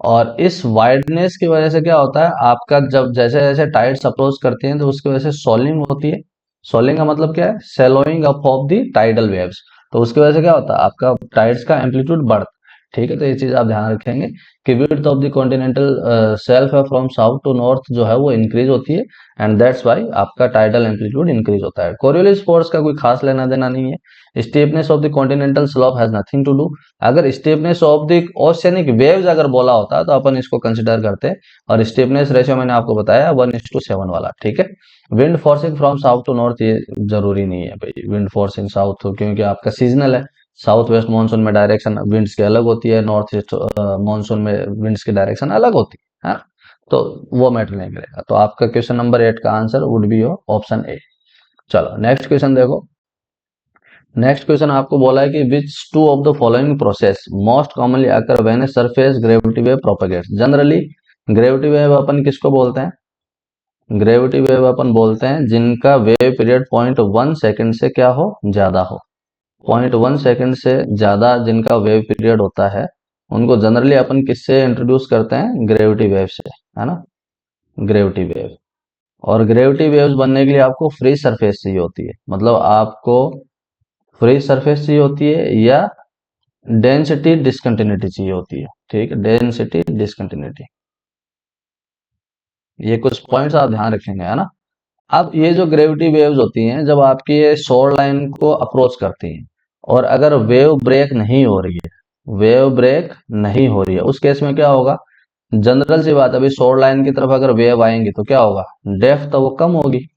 और इस वाइडनेस की वजह से क्या होता है, आपका जब जैसे जैसे टाइड्स अप्रोच करती हैं तो उसकी वजह से सोलिंग होती है। सोलिंग का मतलब क्या है, shallowing up of the tidal waves. तो उसकी वजह से क्या होता है, आपका टाइड्स का एम्पलीट्यूड बढ़ता है। ठीक है, तो ये चीज आप ध्यान रखेंगे कि width of the continental shelf है फ्रॉम साउथ टू नॉर्थ जो है वो इंक्रीज होती है, एंड दैट्स वाई आपका टाइडल एम्पलीट्यूड इंक्रीज होता है। कोरियोलिस फोर्स का कोई खास लेना देना नहीं है, steepness of the continental slope has nothing to do. अगर steepness of the oceanic waves अगर बोला होता तो अपन इसको कंसिडर करते, और स्टीपनेस रेशियो मैंने आपको बताया 1:7 वाला, ठीक है। Wind forcing from south to north, ये जरूरी नहीं है भाई विंड फोर्सिंग साउथ, क्योंकि आपका सीजनल है। साउथ वेस्ट मानसून में डायरेक्शन विंड्स की अलग होती है, नॉर्थ ईस्ट मानसून में विंड्स की डायरेक्शन अलग होती है, तो वो मैटर नहीं करेगा। तो आपका क्वेश्चन नंबर 8 का answer would be your option A. चलो नेक्स्ट क्वेश्चन देखो। नेक्स्ट क्वेश्चन आपको बोला है कि which two of the following process most commonly occur when a surface gravity wave propagates. Generally gravity wave अपन किसको बोलते हैं? ग्रेविटी वेव अपन बोलते हैं जिनका वेव पीरियड 0.1 सेकंड से क्या हो, ज्यादा हो। 0.1 सेकंड से ज्यादा जिनका वेव पीरियड होता है उनको जनरली अपन किससे इंट्रोड्यूस करते हैं? ग्रेविटी वेव से, है ना, ग्रेविटी वेव। और ग्रेविटी वेव्स बनने के लिए आपको फ्री सरफेस चाहिए होती है, मतलब आपको फ्री सरफेस चाहिए होती है या डेंसिटी डिसकंटिन्यूटी चाहिए होती है, ठीक है, डेंसिटी डिसकंटिन्यूटी। ये कुछ पॉइंट्स आप ध्यान रखेंगे, है ना। अब ये जो ग्रेविटी वेव्स होती हैं जब आपकी ये शोर लाइन को अप्रोच करती हैं और अगर वेव ब्रेक नहीं हो रही है, वेव ब्रेक नहीं हो रही है, उस केस में क्या होगा? जनरल सी बात है, अभी शोर लाइन की तरफ अगर वेव आएंगी तो क्या होगा? डेप्थ तो वो कम होगी,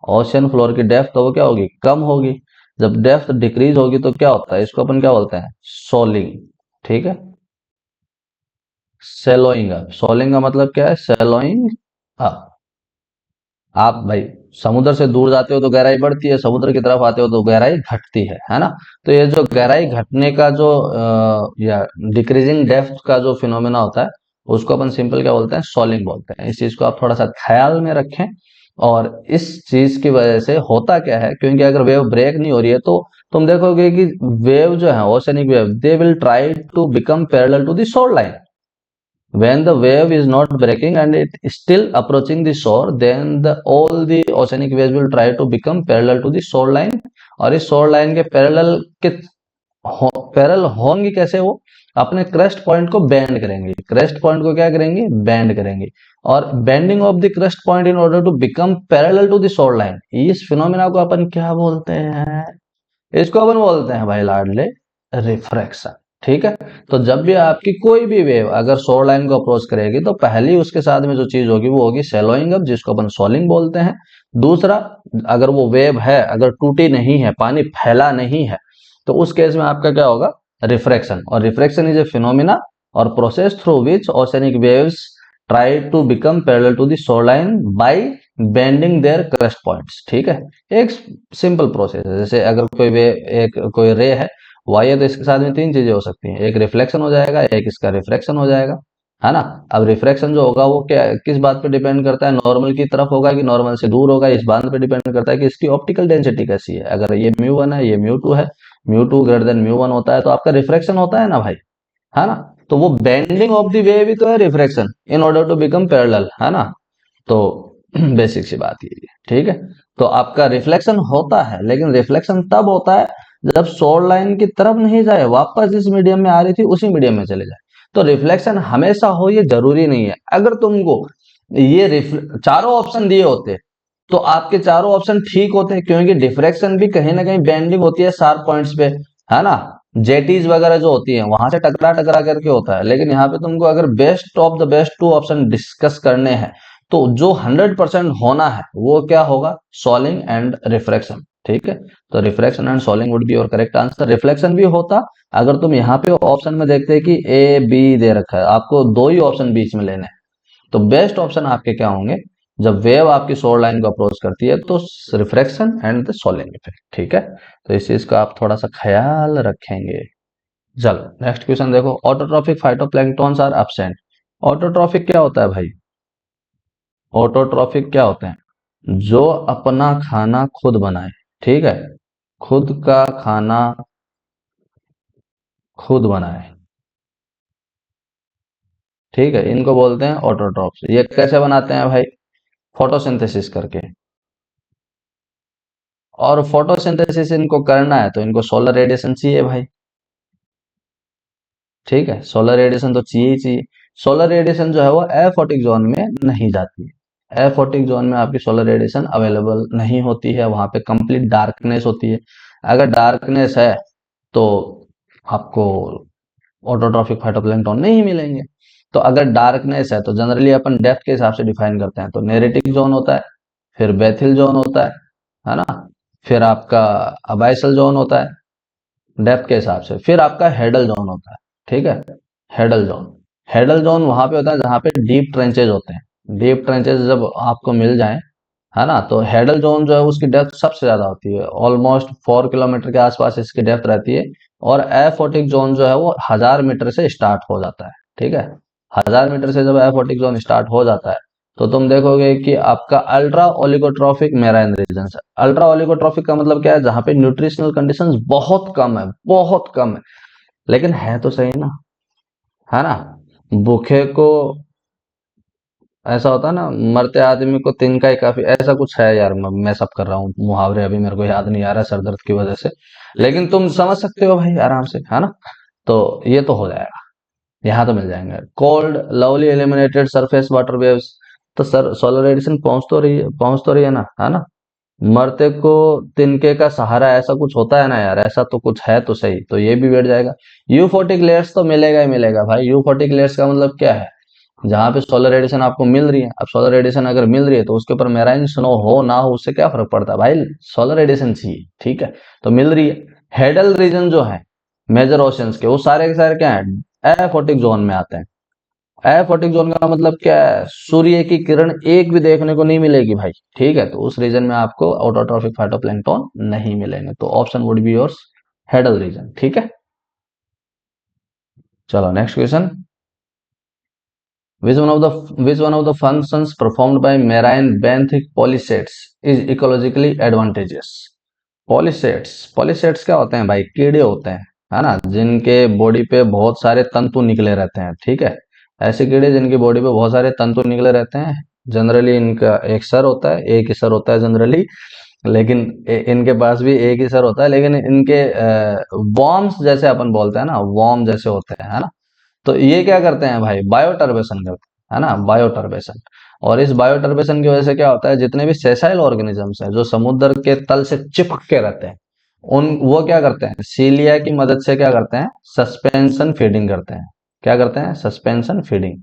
ओशन फ्लोर की डेप्थ तो वो क्या होगी? कम होगी। जब डेप्थ डिक्रीज होगी तो क्या होता है? इसको अपन क्या बोलते हैं? सोलिंग, ठीक है, सेलोइंग अप। सोलिंग का मतलब क्या है? Shallowing up. आप भाई समुद्र से दूर जाते हो तो गहराई बढ़ती है, समुद्र की तरफ आते हो तो गहराई घटती है ना। तो ये जो गहराई घटने का जो या डिक्रीजिंग डेप्थ का जो फिनोमेना होता है उसको अपन सिंपल क्या बोलते हैं? सॉलिंग बोलते हैं। इस चीज को आप थोड़ा सा ख्याल में रखें। और इस चीज की वजह से होता क्या है, क्योंकि अगर वेव ब्रेक नहीं हो रही है तो तुम देखोगे कि वेव जो है oceanic wave, they will try to become parallel to the shore line. When the wave is not breaking and it is still approaching the shore, then all the oceanic waves will try to become parallel to the shoreline। और इस शोर लाइन के पैरेलल होंगी कैसे? वो अपने क्रेस्ट पॉइंट को बेंड करेंगे। क्रेस्ट पॉइंट को क्या करेंगे? बेंड करेंगे। और bending of the crest point in order to become parallel to the shore line, इस फिनोमेना को अपन क्या बोलते हैं? इसको अपन बोलते हैं भाई लाडले रिफ्रैक्शन, ठीक है। तो जब भी आपकी कोई भी वेव अगर शोर लाइन को अप्रोच करेगी तो पहली उसके साथ में जो चीज होगी वो होगी सेलोइंग अप, जिसको अपन सोलिंग बोलते हैं। दूसरा, अगर वो वेव है, अगर टूटी नहीं है, पानी फैला नहीं है, तो उस केस में आपका क्या होगा? रिफ्रैक्शन। और रिफ्रैक्शन इज ए फिनोमिना और process through which oceanic waves try to become parallel to the शोर line by bending their crest points, ठीक है। एक सिंपल प्रोसेस है। जैसे अगर कोई वे एक कोई रे है वाई है तो इसके साथ में तीन चीजें हो सकती हैं, एक रिफ्लेक्शन हो जाएगा, एक इसका रिफ्रैक्शन हो जाएगा, है ना। अब रिफ्रैक्शन जो होगा वो क्या किस बात पे डिपेंड करता है? नॉर्मल की तरफ होगा कि नॉर्मल से दूर होगा, इस बात पे डिपेंड करता है कि इसकी ऑप्टिकल डेंसिटी कैसी है। अगर ये μ1 है, ये μ2 है, μ2 ग्रेटर देन μ1 होता है तो आपका रिफ्रैक्शन होता है ना भाई, है ना। तो वो बेंडिंग ऑफ द वेव ही तो है refraction in order to become parallel, है ना। तो बेसिक सी बात ये है, ठीक है। तो आपका रिफ्लेक्शन होता है, लेकिन रिफ्लेक्शन तब होता है जब शोर लाइन की तरफ नहीं जाए, वापस जिस मीडियम में आ रही थी उसी मीडियम में चले जाए। तो रिफ्लेक्शन हमेशा हो ये जरूरी नहीं है। अगर तुमको ये चारों ऑप्शन दिए होते तो आपके चारों ऑप्शन ठीक होते, क्योंकि डिफ्रैक्शन भी कहीं ना कहीं बेंडिंग होती है शार्प पॉइंट्स पे, है ना। जेटीज वगैरह जो होती है वहां से टकरा टकरा करके होता है। लेकिन यहाँ पे तुमको अगर best of the best two option discuss करने हैं तो जो 100% होना है वो क्या होगा? सॉलिंग एंड रिफ्रैक्शन, ठीक है। तो refraction and shoaling would be your correct answer. Reflection भी होता अगर तुम यहाँ पे ऑप्शन में देखते कि ए बी दे रखा है, आपको दो ही ऑप्शन बीच में लेने हैं, तो बेस्ट ऑप्शन आपके क्या होंगे? जब वेव आपकी शोर लाइन को अप्रोच करती है तो रिफ्रैक्शन एंड द सॉलिंग इफेक्ट, ठीक है। तो इस चीज का आप थोड़ा सा ख्याल रखेंगे। चलो नेक्स्ट क्वेश्चन देखो। Autotrophic phytoplanktons are absent. Autotrophic क्या होता है भाई? ऑटोट्रॉफिक क्या होते हैं? जो अपना खाना खुद बनाए, ठीक है, खुद का खाना खुद बनाए, ठीक है, इनको बोलते हैं ऑटोट्रॉफ्स। ये कैसे बनाते हैं भाई? फोटोसिंथेसिस करके। और फोटोसिंथेसिस इनको करना है तो इनको सोलर रेडिएशन चाहिए भाई, ठीक है, सोलर रेडिएशन तो चाहिए ही चाहिए। सोलर रेडिएशन जो है वो एफोटिक जोन में नहीं जाती है, एफोटिक जोन में आपकी सोलर रेडिएशन अवेलेबल नहीं होती है, वहां पे कंप्लीट डार्कनेस होती है। अगर डार्कनेस है तो आपको ऑटोट्रॉफिक फाइटोप्लैंक्टन नहीं मिलेंगे। तो अगर डार्कनेस है तो जनरली अपन डेप्थ के हिसाब से डिफाइन करते हैं, तो नेरेटिक जोन होता है, फिर बेथिल जोन होता है ना, फिर आपका अबाइसल जोन होता है डेप्थ के हिसाब से, फिर आपका हेडल जोन होता है। ठीक है, हेडल जोन, हेडल जोन वहां पे होता है जहां पे डीप ट्रेंचेज होते हैं। डीप ट्रेंचेज जब आपको मिल जाए, है ना, तो हेडल जोन जो है उसकी डेप्थ सबसे ज्यादा होती है, ऑलमोस्ट 4 किलोमीटर के आसपास इसकी डेप्थ रहती है। और एफोटिक जोन जो है वो 1000 मीटर से स्टार्ट हो जाता है। ठीक है, 1000 मीटर से जब एफोटिक जोन स्टार्ट हो जाता है तो तुम देखोगे कि आपका अल्ट्रा ओलिगोट्रॉफिक मेराइन रीजन है। अल्ट्रा ओलिगोट्रॉफिक का मतलब क्या है? जहां पे न्यूट्रिशनल कंडीशंस बहुत कम है, बहुत कम है, लेकिन है तो सही ना, है ना। भूखे को, ऐसा होता है ना, मरते आदमी को तिनका ही काफी, ऐसा कुछ है यार, मैं सब कर रहा हूँ मुहावरे, अभी मेरे को याद नहीं आ रहा सर दर्द की वजह से, लेकिन तुम समझ सकते हो भाई आराम से, है ना। तो ये तो हो जाएगा, यहाँ तो मिल जाएंगे। Cold lovely eliminated surface water waves, तो सर सोलर रेडिएशन पहुंच तो रही है ना, है ना। मरते को तिनके का सहारा, ऐसा कुछ होता है ना यार, ऐसा तो कुछ है तो सही, तो ये भी बैठ जाएगा। यूफोटिक लेयर्स तो मिलेगा ही मिलेगा भाई। यूफोटिक लेयर्स का मतलब क्या है? जहां पे सोलर रेडिएशन आपको मिल रही है, अब सोलर रेडिएशन अगर मिल रही है तो उसके ऊपर मेराइन स्नो हो ना हो उससे क्या फर्क पड़ता है भाई, सोलर रेडिएशन चाहिए। ठीक है, तो मिल रही है। हेडल रीजन जो है मेजर ओशियंस के, वो सारे के सारे क्या है? एफोटिक जोन में आते हैं। एफोटिक जोन का मतलब क्या है? सूर्य की किरण एक भी देखने को नहीं मिलेगी भाई। ठीक है, तो उस रीजन में आपको ऑटोट्रॉफिक फाइटोप्लैंक्टन नहीं मिलेंगे, तो option would be yours hadal region. ठीक है, चलो next question. Which one of the functions performed by marine benthic polychaetes is ecologically advantageous? पॉलीसेट्स क्या होते हैं भाई? कीड़े होते हैं, है ना, जिनके बॉडी पे बहुत सारे तंतु निकले रहते हैं। ठीक है, ऐसे कीड़े जिनकी बॉडी पे बहुत सारे तंतु निकले रहते हैं। जनरली इनका एक सर होता है, एक ही सर होता है जनरली, लेकिन इनके पास भी एक ही सर होता है, लेकिन इनके वॉर्म्स जैसे अपन बोलते हैं ना, वॉर्म जैसे होते हैं, है ना। तो ये क्या करते हैं भाई? बायोटर्बेशन करते हैं, है ना, बायोटर्बेशन। और इस बायोटर्बेशन की वजह से क्या होता है? जितने भी सेसाइल ऑर्गेनिजम्स हैं जो समुद्र के तल से चिपक के रहते हैं, उन वो क्या करते हैं? सीलिया की मदद से क्या करते हैं? सस्पेंशन फीडिंग करते हैं। क्या करते हैं? Suspension feeding.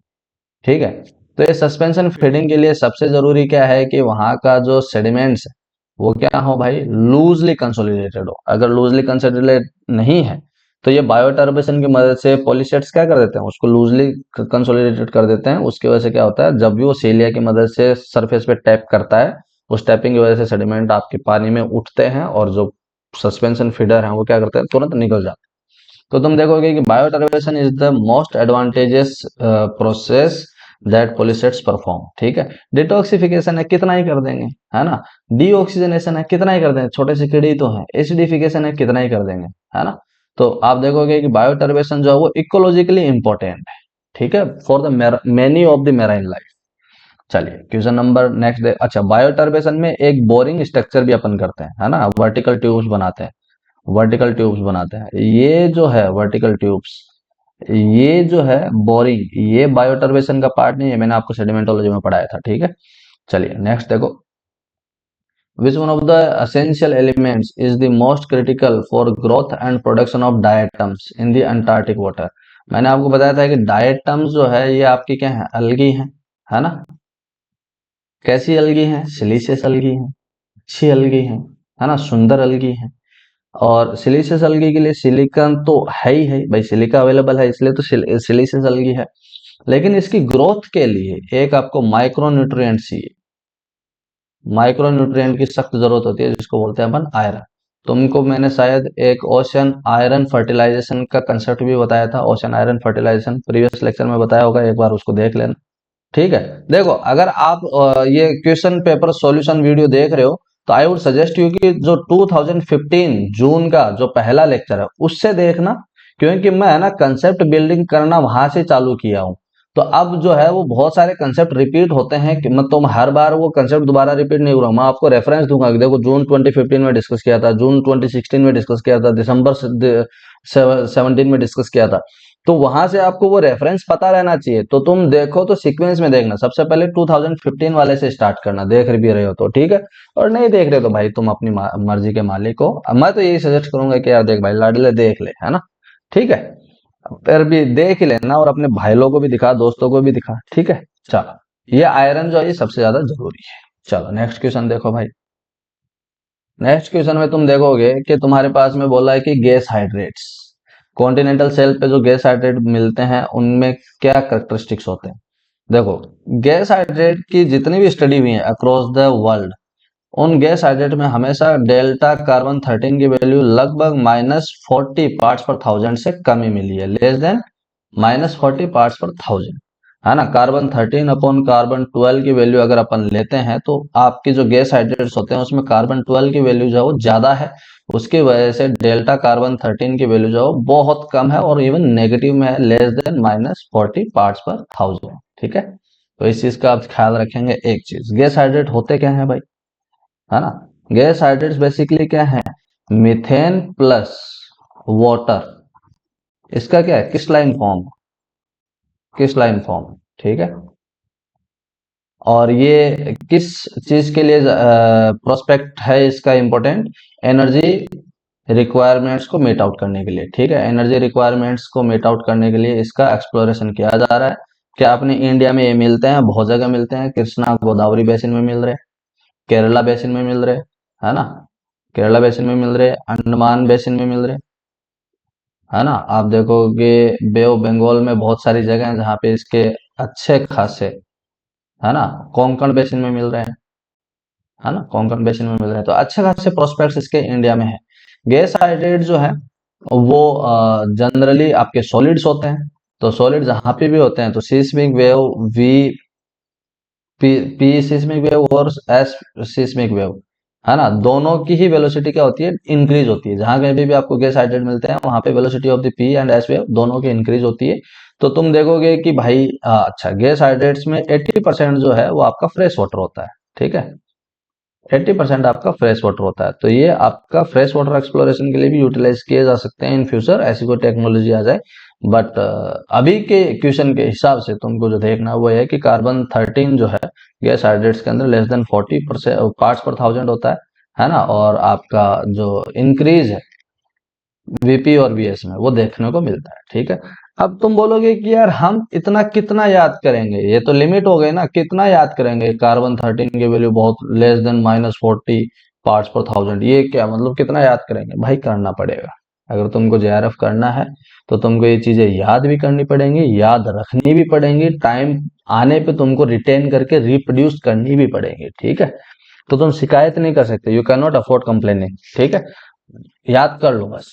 ठीक है, तो ये सस्पेंशन फीडिंग के लिए सबसे जरूरी क्या है कि वहां का जो सेडिमेंट्स है वो क्या हो भाई? लूजली कंसोलिडेटेड हो। अगर लूजली कंसोलिडेटेड नहीं है तो ये बायोटर्बेशन की मदद से पॉलीसेट्स क्या कर देते हैं? उसको लूजली कंसोलिडेटेड कर देते हैं। उसकी वजह से क्या होता है? जब भी वो सीलिया की मदद से सरफेस पे टैप करता है, उस टैपिंग की वजह से सेडिमेंट आपके पानी में उठते हैं और जो सस्पेंशन फीडर है वो क्या करते हैं? तुरंत निकल जाते हैं। तो तुम देखोगे कि bioturbation is the most advantageous process that polychaetes perform. ठीक है, डिटॉक्सिफिकेशन है, कितना ही कर देंगे, है ना। डीऑक्सीजनेशन है, कितना ही कर देंगे, छोटे से कीड़े ही तो हैं। एसिडिफिकेशन है, कितना ही कर देंगे, है ना। तो आप देखोगे कि बायोटर्बेशन जो है वो इकोलॉजिकली इंपॉर्टेंट है। ठीक है, for the many of the marine life. चलिए क्वेश्चन नंबर नेक्स्ट दे। अच्छा, बायोटर्बेशन में एक बोरिंग स्ट्रक्चर भी अपन करते हैं, है ना, वर्टिकल ट्यूब्स बनाते हैं। वर्टिकल ट्यूब्स बनाते हैं, ये जो है वर्टिकल ट्यूब्स, ये जो है बोरिंग, ये बायोटर्बेशन का पार्ट नहीं है, मैंने आपको सेडिमेंटोलॉजी में पढ़ाया था। ठीक है, चलिए नेक्स्ट देखो। विच one of the essential elements is the most critical for growth and production of diatoms in the Antarctic water? मैंने आपको बताया था कि डायटम्स जो है ये आपकी क्या है? अलगी है ना। कैसी अलगी है? सिलीशियस अलगी है, अच्छी अलगी है ना, सुंदर अलगी है। और सिलिशियस अलगी के लिए सिलिकॉन तो है ही है भाई, सिलिका अवेलेबल है इसलिए तो सिलिशियस अलगी है। लेकिन इसकी ग्रोथ के लिए एक आपको माइक्रो न्यूट्रिएंट चाहिए। माइक्रो न्यूट्रिएंट की सख्त जरूरत होती है, जिसको बोलते हैं अपन आयरन। तुमको मैंने शायद एक ओशन आयरन फर्टिलाइजेशन का कंसेप्ट भी बताया था, ocean iron fertilization previous lecture में बताया होगा, एक बार उसको देख लेना। ठीक है, देखो अगर आप ये क्वेश्चन पेपर सॉल्यूशन वीडियो देख रहे हो तो आई वुड सजेस्ट यू कि जो 2015 जून का जो पहला लेक्चर है उससे देखना, क्योंकि मैं है ना कंसेप्ट बिल्डिंग करना वहां से चालू किया हूं। तो अब जो है वो बहुत सारे कंसेप्ट रिपीट होते हैं कि मैं तुम हर बार वो कंसेप्ट दोबारा रिपीट नहीं हो रहा, मैं आपको रेफरेंस दूंगा कि देखो जून 2015 में डिस्कस किया था, जून 2016 में डिस्कस किया था, दिसंबर 17 में डिस्कस किया था। तो वहां से आपको वो रेफरेंस पता रहना चाहिए। तो तुम देखो तो सीक्वेंस में देखना, सबसे पहले 2015 वाले से स्टार्ट करना, देख भी रहे हो तो ठीक है। और नहीं देख रहे हो तो भाई तुम अपनी मर्जी के मालिक हो। मैं तो यही सजेस्ट करूंगा कि यार देख भाई, लाडले देख ले, है ना, ठीक है। फिर भी देख ही लेना, और अपने भाई लोगों को भी दिखा, दोस्तों को भी दिखा, ठीक है। चलो, ये आयरन जो है ये सबसे ज्यादा जरूरी है। चलो नेक्स्ट क्वेश्चन देखो भाई। नेक्स्ट क्वेश्चन में तुम देखोगे कि तुम्हारे पास में बोला है कि गैस हाइड्रेट्स, कॉन्टिनेंटल शेल्फ पे जो गैस हाइड्रेट मिलते हैं उनमें क्या कैरेक्टरिस्टिक्स होते हैं। देखो, गैस हाइड्रेट की जितनी भी स्टडी हुई है अक्रॉस द वर्ल्ड, उन गैस हाइड्रेट में हमेशा डेल्टा कार्बन 13 की वैल्यू लगभग -40 पार्ट्स पर थाउजेंड से कम ही मिली है, लेस देन -40 पार्ट्स पर थाउजेंड, है ना। कार्बन 13 अपॉन कार्बन 12 की वैल्यू अगर अपन लेते हैं तो आपके जो गैस हाइड्रेट्स होते हैं उसमें कार्बन 12 की वैल्यू जो है वो ज्यादा है। उसकी वजह से डेल्टा कार्बन 13 की वैल्यू जो है वो बहुत कम है, और इवन नेगेटिव में है, लेस देन -40 पार्ट्स पर थाउजेंड, ठीक है। तो इस चीज का आप ख्याल रखेंगे। एक चीज, गैस हाइड्रेट होते क्या है भाई, है ना। गैस हाइड्रेट्स बेसिकली क्या है, मीथेन प्लस वाटर, इसका क्या है, क्रिस्टलाइन फॉर्म, क्रिस्टलाइन फॉर्म, ठीक है। और ये किस चीज के लिए प्रोस्पेक्ट है इसका इंपॉर्टेंट, एनर्जी रिक्वायरमेंट्स को मीट आउट करने के लिए, ठीक है। एनर्जी रिक्वायरमेंट्स को मीट आउट करने के लिए इसका एक्सप्लोरेशन किया जा रहा है। क्या अपने इंडिया में ये मिलते हैं, बहुत जगह मिलते हैं, कृष्णा गोदावरी बेसिन में मिल रहे, केरला बेसिन में मिल रहे, है ना, केरला बेसिन में मिल रहे, अंडमान बेसिन में मिल रहे, है ना। आप देखोगे बे ऑफ बंगाल में बहुत सारी जगह हैं जहाँ पे इसके अच्छे खासे, है ना, कोंकण बेसिन में मिल रहे हैं, है ना, कोंकण बेसिन में मिल रहे हैं। तो अच्छे खासे प्रोस्पेक्ट्स इसके इंडिया में है। गैस हाइड्रेट जो है वो जनरली आपके सॉलिड्स होते हैं। तो सॉलिड जहां पे भी होते हैं तो seismic wave V P seismic wave और एस सिस्मिक वेव, है ना, दोनों की ही वेलोसिटी क्या होती है, इंक्रीज होती है। जहां कहीं भी आपको गैस हाइड्रेट मिलते हैं वहां पे velocity of the P and S wave दोनों की इंक्रीज होती है। तो तुम देखोगे कि भाई अच्छा, गैस हाइड्रेट्स में 80% जो है वो आपका फ्रेश वाटर होता है, ठीक है। 80% आपका फ्रेश वाटर होता है। तो ये आपका फ्रेश वाटर एक्सप्लोरेशन के लिए भी यूटिलाइज किए जा सकते हैं इन फ्यूचर, ऐसी कोई टेक्नोलॉजी आ जाए। बट अभी के क्वेश्चन के हिसाब से तुमको जो देखना है वो है कि कार्बन 13 जो है गैस हाइड्रेट्स के अंदर लेस देन 40% पार्ट्स पर थाउजेंड होता है ना। और आपका जो इंक्रीज है वीपी और वीएस में वो देखने को मिलता है, ठीक है। अब तुम बोलोगे कि यार हम इतना कितना याद करेंगे, ये तो लिमिट हो गई ना, कितना याद करेंगे, कार्बन 13 की वैल्यू बहुत लेस देन -40 पार्ट्स पर थाउजेंड, ये क्या मतलब कितना याद करेंगे, भाई करना पड़ेगा। अगर तुमको जेआरएफ करना है तो तुमको ये चीजें याद भी करनी पड़ेंगी, याद रखनी भी पड़ेंगी, टाइम आने पे तुमको रिटेन करके रिप्रोड्यूस करनी भी पड़ेगी, ठीक है। तो तुम शिकायत नहीं कर सकते, you can not afford complaining, ठीक है। याद कर लो बस।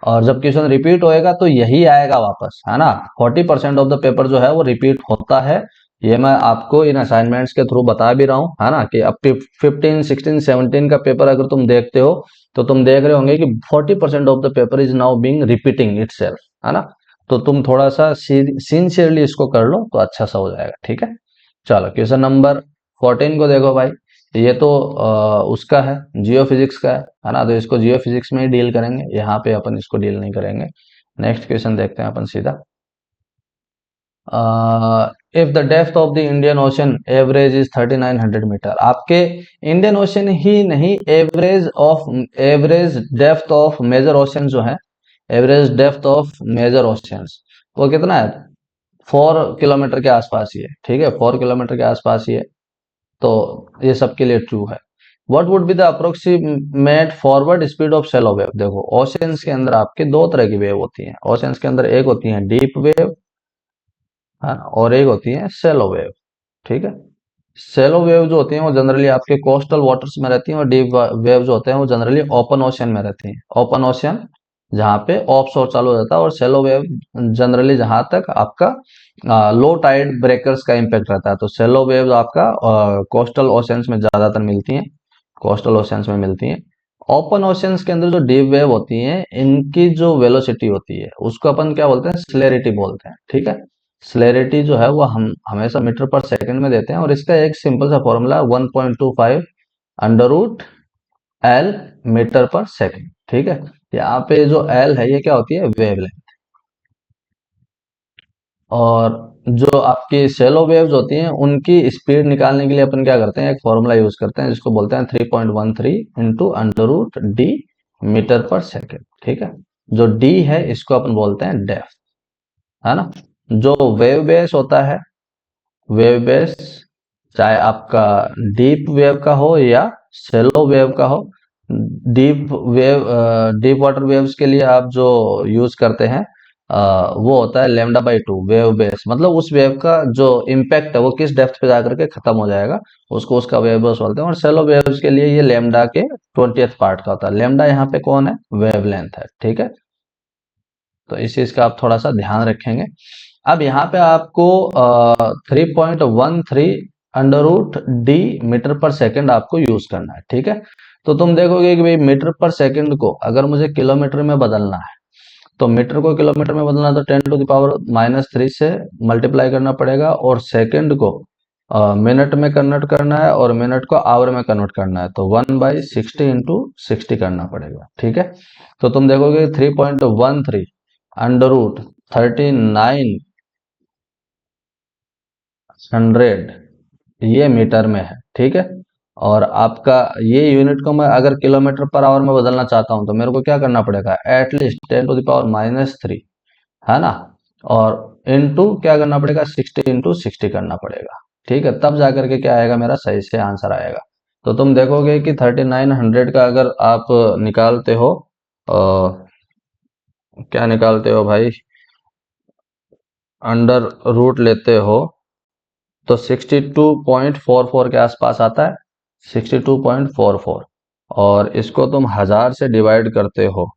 और जब क्वेश्चन रिपीट होएगा तो यही आएगा वापस, है ना। 40% ऑफ द पेपर जो है वो रिपीट होता है। ये मैं आपको इन असाइनमेंट्स के थ्रू बता भी रहा हूँ, है ना, कि अब 15 16 17 का पेपर अगर तुम देखते हो तो तुम देख रहे होंगे कि 40% of the paper is now being repeating itself, है ना। तो तुम थोड़ा सा सिंसियरली इसको कर लो तो अच्छा सा हो जाएगा, ठीक है। चलो क्वेश्चन नंबर 14 को देखो भाई। ये तो उसका है, जियो फिजिक्स का है ना। तो इसको जियो फिजिक्स में ही डील करेंगे, यहाँ पे अपन इसको डील नहीं करेंगे। नेक्स्ट क्वेश्चन देखते हैं अपन सीधा। If the depth of the Indian ocean average is 3900 metre, आपके इंडियन ओशन ही नहीं, average depth of major ocean जो है, average depth of major oceans वो कितना है, 4 किलोमीटर के आसपास ही है, ठीक है, 4 किलोमीटर के आसपास ही है। तो ये सबके लिए ट्रू है। What would be the approximate forward speed of shallow wave, देखो ओशियंस के अंदर आपके दो तरह की वेव होती हैं। ओशियंस के अंदर एक होती है डीप वेव, है ना, और एक होती है शेलो वेव, ठीक है। शेलो वेव जो होती हैं वो जनरली आपके कोस्टल वाटर्स में रहती हैं, और डीप वेव जो होते हैं वो जनरली ओपन ओशन में रहती हैं। ओपन ओशन जहाँ पे ऑफ शोर चालू हो जाता है, और शेलो वेव जनरली जहां तक आपका लो टाइड ब्रेकर्स का इम्पैक्ट रहता है। तो शेलो वेव आपका कोस्टल ओशंस में ज्यादातर मिलती हैं, कोस्टल ओशंस में मिलती हैं। ओपन ओशंस के अंदर जो डीप वेव होती हैं इनकी जो वेलोसिटी होती है उसको अपन क्या बोलते हैं, स्लेरिटी बोलते हैं, ठीक है। स्लेरिटी जो है वो हम हमेशा मीटर पर सेकंड में देते हैं, और इसका एक सिंपल सा formula 1.25 under root L metre per second, ठीक है। यहाँ पे जो एल है ये क्या होती है, वेवलेंथ, और जो आपकी शेलो वेव्स होती हैं उनकी स्पीड निकालने के लिए अपन क्या करते हैं, एक फॉर्मूला यूज करते हैं जिसको बोलते हैं 3.13 into under root D metre per second. ठीक है, जो डी है इसको अपन बोलते हैं डेप्थ, है ना। जो वेव बेस होता है, वेव बेस चाहे आपका डीप वेव का हो या शेलो वेव का हो, deep wave deep water waves के लिए आप जो यूज करते हैं वो होता है lambda by two wave base, मतलब उस वेव का जो इम्पैक्ट है वो किस डेप्थ पे जाकर के खत्म हो जाएगा, उसको उसका वेव बेस बोलते हैं। और शेलो वेव्स के लिए ये लेमडा के 20th पार्ट का होता है। लेमडा यहाँ पे कौन है, वेव लेंथ है। ठीक है, तो इस चीज का आप थोड़ा सा ध्यान रखेंगे। अब यहाँ पे आपको 3.13 under root D metre per second आपको यूज करना है। ठीक है, तो तुम देखोगे कि भाई मीटर पर सेकेंड को अगर मुझे किलोमीटर में बदलना है, तो मीटर को किलोमीटर में बदलना तो 10⁻³ से मल्टीप्लाई करना पड़ेगा, और सेकेंड को मिनट में कन्वर्ट करना है, और मिनट को आवर में कन्वर्ट करना है, तो 1/60 इंटू 60 करना पड़ेगा। ठीक है, तो तुम देखोगे 3.13 अंडर रूट 3900 ये मीटर में है। ठीक है, और आपका ये यूनिट को मैं अगर किलोमीटर पर आवर में बदलना चाहता हूं तो मेरे को क्या करना पड़ेगा, एटलीस्ट 10⁻³ है ना, और इनटू क्या करना पड़ेगा, 60 इंटू 60 करना पड़ेगा। ठीक है, तब जाकर के क्या आएगा, मेरा सही से आंसर आएगा। तो तुम देखोगे कि 3900 का अगर आप निकालते हो, क्या निकालते हो भाई, अंडर रूट लेते हो तो 62.44 के आसपास आता है, 62.44, और इसको तुम 1000 से डिवाइड करते हो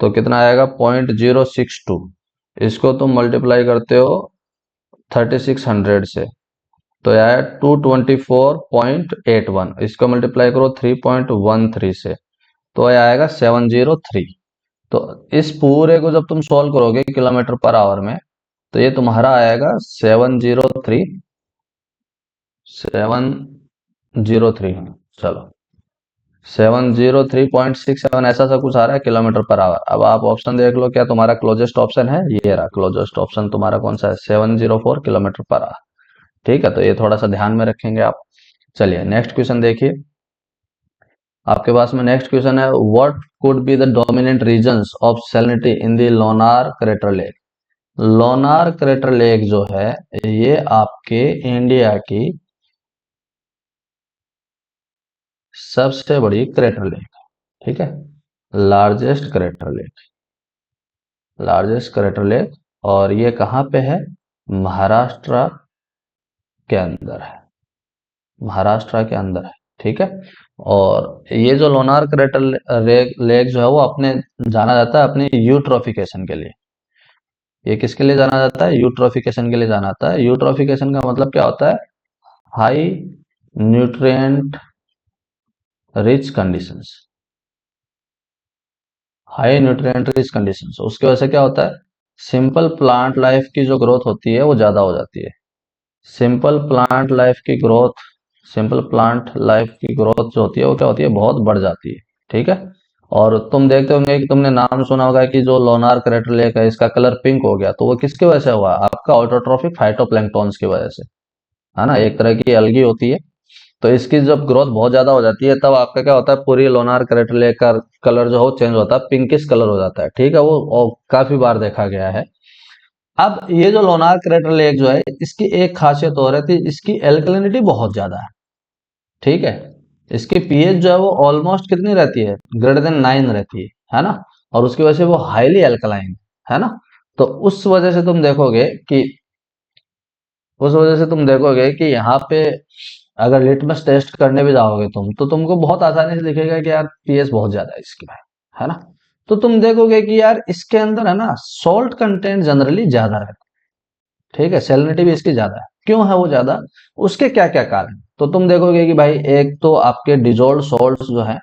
तो कितना आएगा, 0.062। इसको तुम मल्टीप्लाई करते हो 3600 से तो आया 224.81। इसको मल्टीप्लाई करो 3.13 से तो यह आएगा 703। तो इस पूरे को जब तुम सॉल्व करोगे किलोमीटर पर आवर में तो ये तुम्हारा आएगा 703। चलो 703.67 ऐसा सा कुछ आ रहा है किलोमीटर पर आवर। अब आप ऑप्शन देख लो, क्या तुम्हारा क्लोजेस्ट ऑप्शन है, ये रहा क्लोजेस्ट ऑप्शन तुम्हारा, कौन सा है, 704 किलोमीटर पर आवर। ठीक है, तो ये थोड़ा सा ध्यान में रखेंगे आप। चलिए नेक्स्ट क्वेश्चन देखिए, आपके पास में नेक्स्ट क्वेश्चन है, what could be the dominant reasons of salinity in the Lonar crater lake. Lonar crater lake जो है ये आपके इंडिया की सबसे बड़ी क्रेटर लेक है। ठीक है, largest crater lake, largest crater lake, और ये कहाँ पे है, महाराष्ट्र के अंदर है, महाराष्ट्र के अंदर है। ठीक है, और ये जो लोनार क्रेटर लेक जो है वो अपने जाना जाता है अपनी यूट्रोफिकेशन के लिए। ये किसके लिए जाना जाता है, यूट्रोफिकेशन के लिए जाना जाता है। यूट्रोफिकेशन का मतलब क्या होता है, high nutrient rich conditions, high nutrient rich conditions, उसकी वजह से क्या होता है, सिंपल प्लांट लाइफ की जो ग्रोथ होती है वो ज्यादा हो जाती है। सिंपल प्लांट लाइफ की ग्रोथ, सिंपल प्लांट लाइफ की ग्रोथ जो होती है वो क्या होती है, बहुत बढ़ जाती है। ठीक है, और तुम देखते होंगे कि तुमने नाम सुना होगा कि जो लोनार क्रेटर लेक है इसका कलर पिंक हो गया, तो वो किसकी वजह से हुआ, आपका ऑटोट्रॉफिक फाइटोप्लैंक्टॉन्स की वजह से, है ना, एक तरह की अलगी होती है। तो इसकी जब ग्रोथ बहुत ज्यादा हो जाती है तब आपका क्या होता है, पूरी लोनार क्रेटर लेक का कलर जो है चेंज होता है, पिंकिश कलर हो जाता है। ठीक है, वो काफी बार देखा गया है। अब ये जो लोनार क्रेटर लेक जो है इसकी एक खासियत और है, इसकी एल्कलिनिटी बहुत ज्यादा है। ठीक है, इसकी पीएच जो है वो ऑलमोस्ट कितनी रहती है, >9 रहती है ना, और उसकी वजह से वो हाईली एल्कलाइन है ना। तो उस वजह से तुम देखोगे कि यहाँ पे अगर लिटमस टेस्ट करने भी जाओगे तुम तो तुमको बहुत आसानी से दिखेगा कि यार पीएच बहुत ज्यादा है इसकी, है ना। तो तुम देखोगे कि यार इसके अंदर है ना सॉल्ट कंटेंट जनरली ज्यादा रहता है। ठीक है, सैलिनिटी भी इसकी ज्यादा है। क्यों है वो ज्यादा, उसके क्या क्या कारण, तो तुम देखोगे कि भाई एक तो आपके डिजोल्व सॉल्ट जो है,